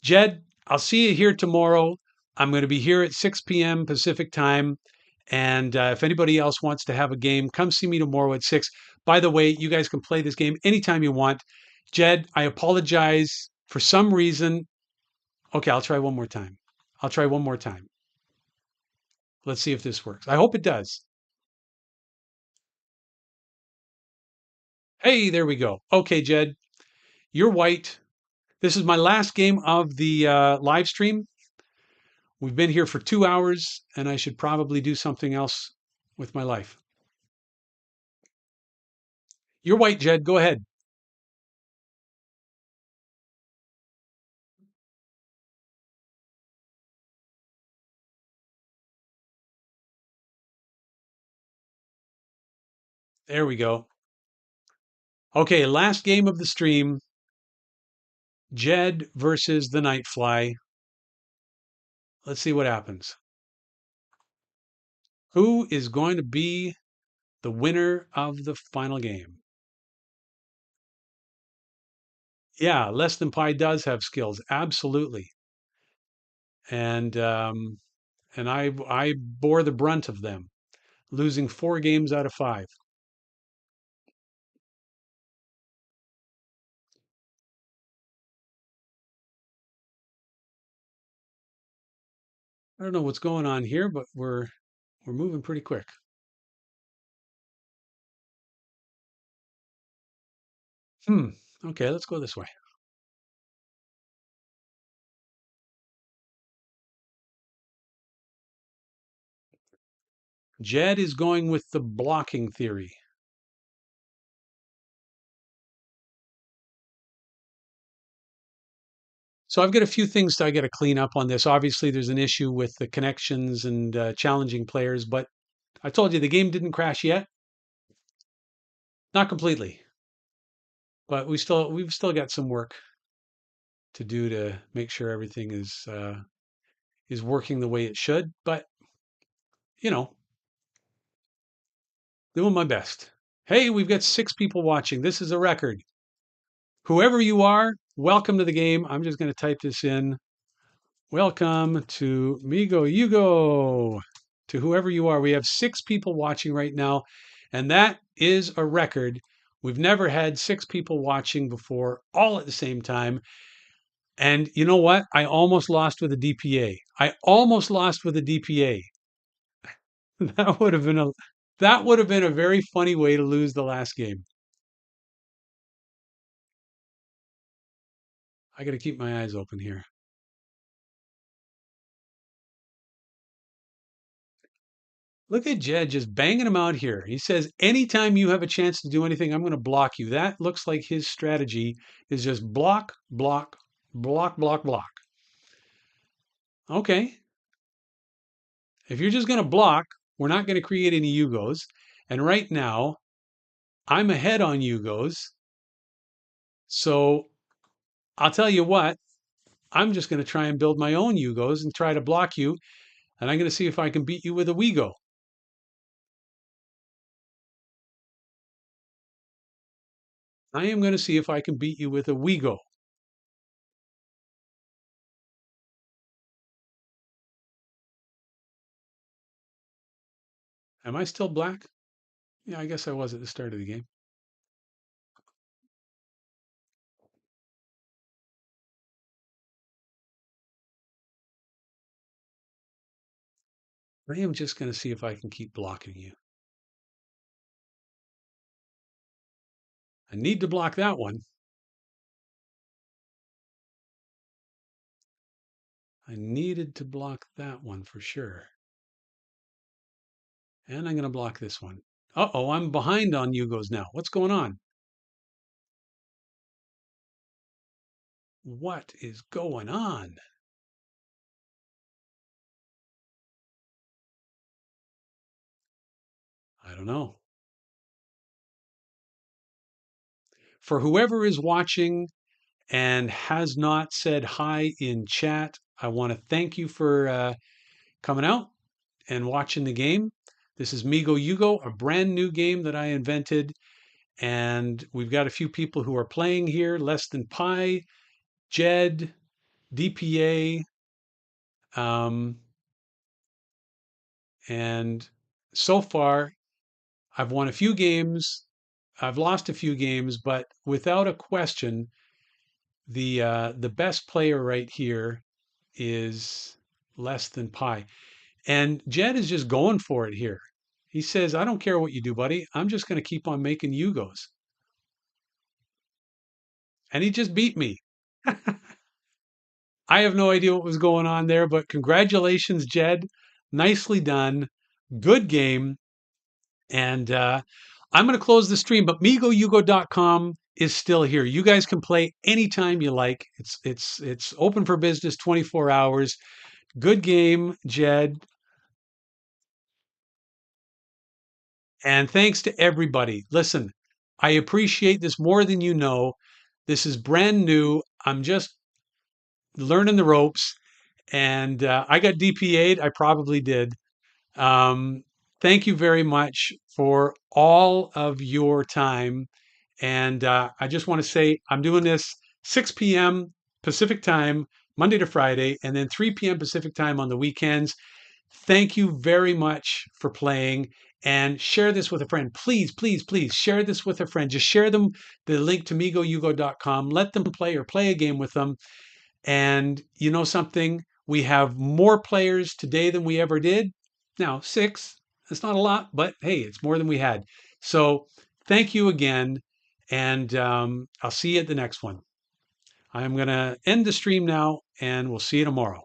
A: Jed, I'll see you here tomorrow. I'm going to be here at 6 p.m. Pacific time. And if anybody else wants to have a game, come see me tomorrow at 6. By the way, you guys can play this game anytime you want. Jed, I apologize for some reason. Okay, I'll try one more time. I'll try one more time. Let's see if this works. I hope it does. Hey, there we go. Okay, Jed, you're white. This is my last game of the live stream. We've been here for 2 hours, and I should probably do something else with my life. You're white, Jed. Go ahead. There we go. Okay, last game of the stream. Jed versus the Nightfly. Let's see what happens. Who is going to be the winner of the final game? Yeah, Less Than Pi does have skills, absolutely, and and I bore the brunt of them, losing 4 games out of 5. I don't know what's going on here, but we're moving pretty quick. Hmm. Okay, let's go this way. Jed is going with the blocking theory. So I've got a few things I got to clean up on this. Obviously, there's an issue with the connections and challenging players, but I told you the game didn't crash yet. Not completely, but we've still got some work to do to make sure everything is working the way it should. But you know, doing my best. Hey, we've got 6 people watching. This is a record. Whoever you are, welcome to the game. I'm just going to type this in. Welcome to Migoyugo. To whoever you are, we have 6 people watching right now, and that is a record. We've never had 6 people watching before, all at the same time. And you know what? I almost lost with a DPA. I almost lost with a DPA. That would have been a that would have been a very funny way to lose the last game. I got to keep my eyes open here. Look at Jed just banging him out here. He says, anytime you have a chance to do anything, I'm going to block you. That looks like his strategy is just block, block, block, block, block. Okay. If you're just going to block, we're not going to create any Yugos. And right now, I'm ahead on Yugos. So I'll tell you what, I'm just going to try and build my own Yugos and try to block you. And I'm going to see if I can beat you with a Wego. I am going to see if I can beat you with a Wego. Am I still black? Yeah, I guess I was at the start of the game. I am just going to see if I can keep blocking you. I need to block that one. I needed to block that one for sure. And I'm going to block this one. Uh-oh, I'm behind on Yugos now. What's going on? What is going on? I don't know. For whoever is watching and has not said hi in chat, I want to thank you for coming out and watching the game. This is Migoyugo, a brand new game that I invented. And we've got a few people who are playing here, Less Than Pi, Jed, DPA, um, and so far I've won a few games. I've lost a few games, but without a question, the best player right here is Less Than Pi. And Jed is just going for it here. He says, I don't care what you do, buddy. I'm just going to keep on making Yugos. And he just beat me. I have no idea what was going on there, but congratulations, Jed. Nicely done. Good game. And I'm going to close the stream, but MigoYugo.com is still here. You guys can play anytime you like. It's open for business 24 hours. Good game, Jed. And thanks to everybody. Listen, I appreciate this more than you know. This is brand new. I'm just learning the ropes. And I got DPA'd. I probably did. Um, Thank you very much for all of your time. And I just want to say I'm doing this 6 p.m. Pacific time, Monday to Friday, and then 3 p.m. Pacific time on the weekends. Thank you very much for playing and share this with a friend. Please, please, please share this with a friend. Just share them the link to migoyugo.com. Let them play or play a game with them. And you know something? We have more players today than we ever did. Now, 6, it's not a lot, but hey, it's more than we had. So thank you again. And I'll see you at the next one. I'm going to end the stream now, and we'll see you tomorrow.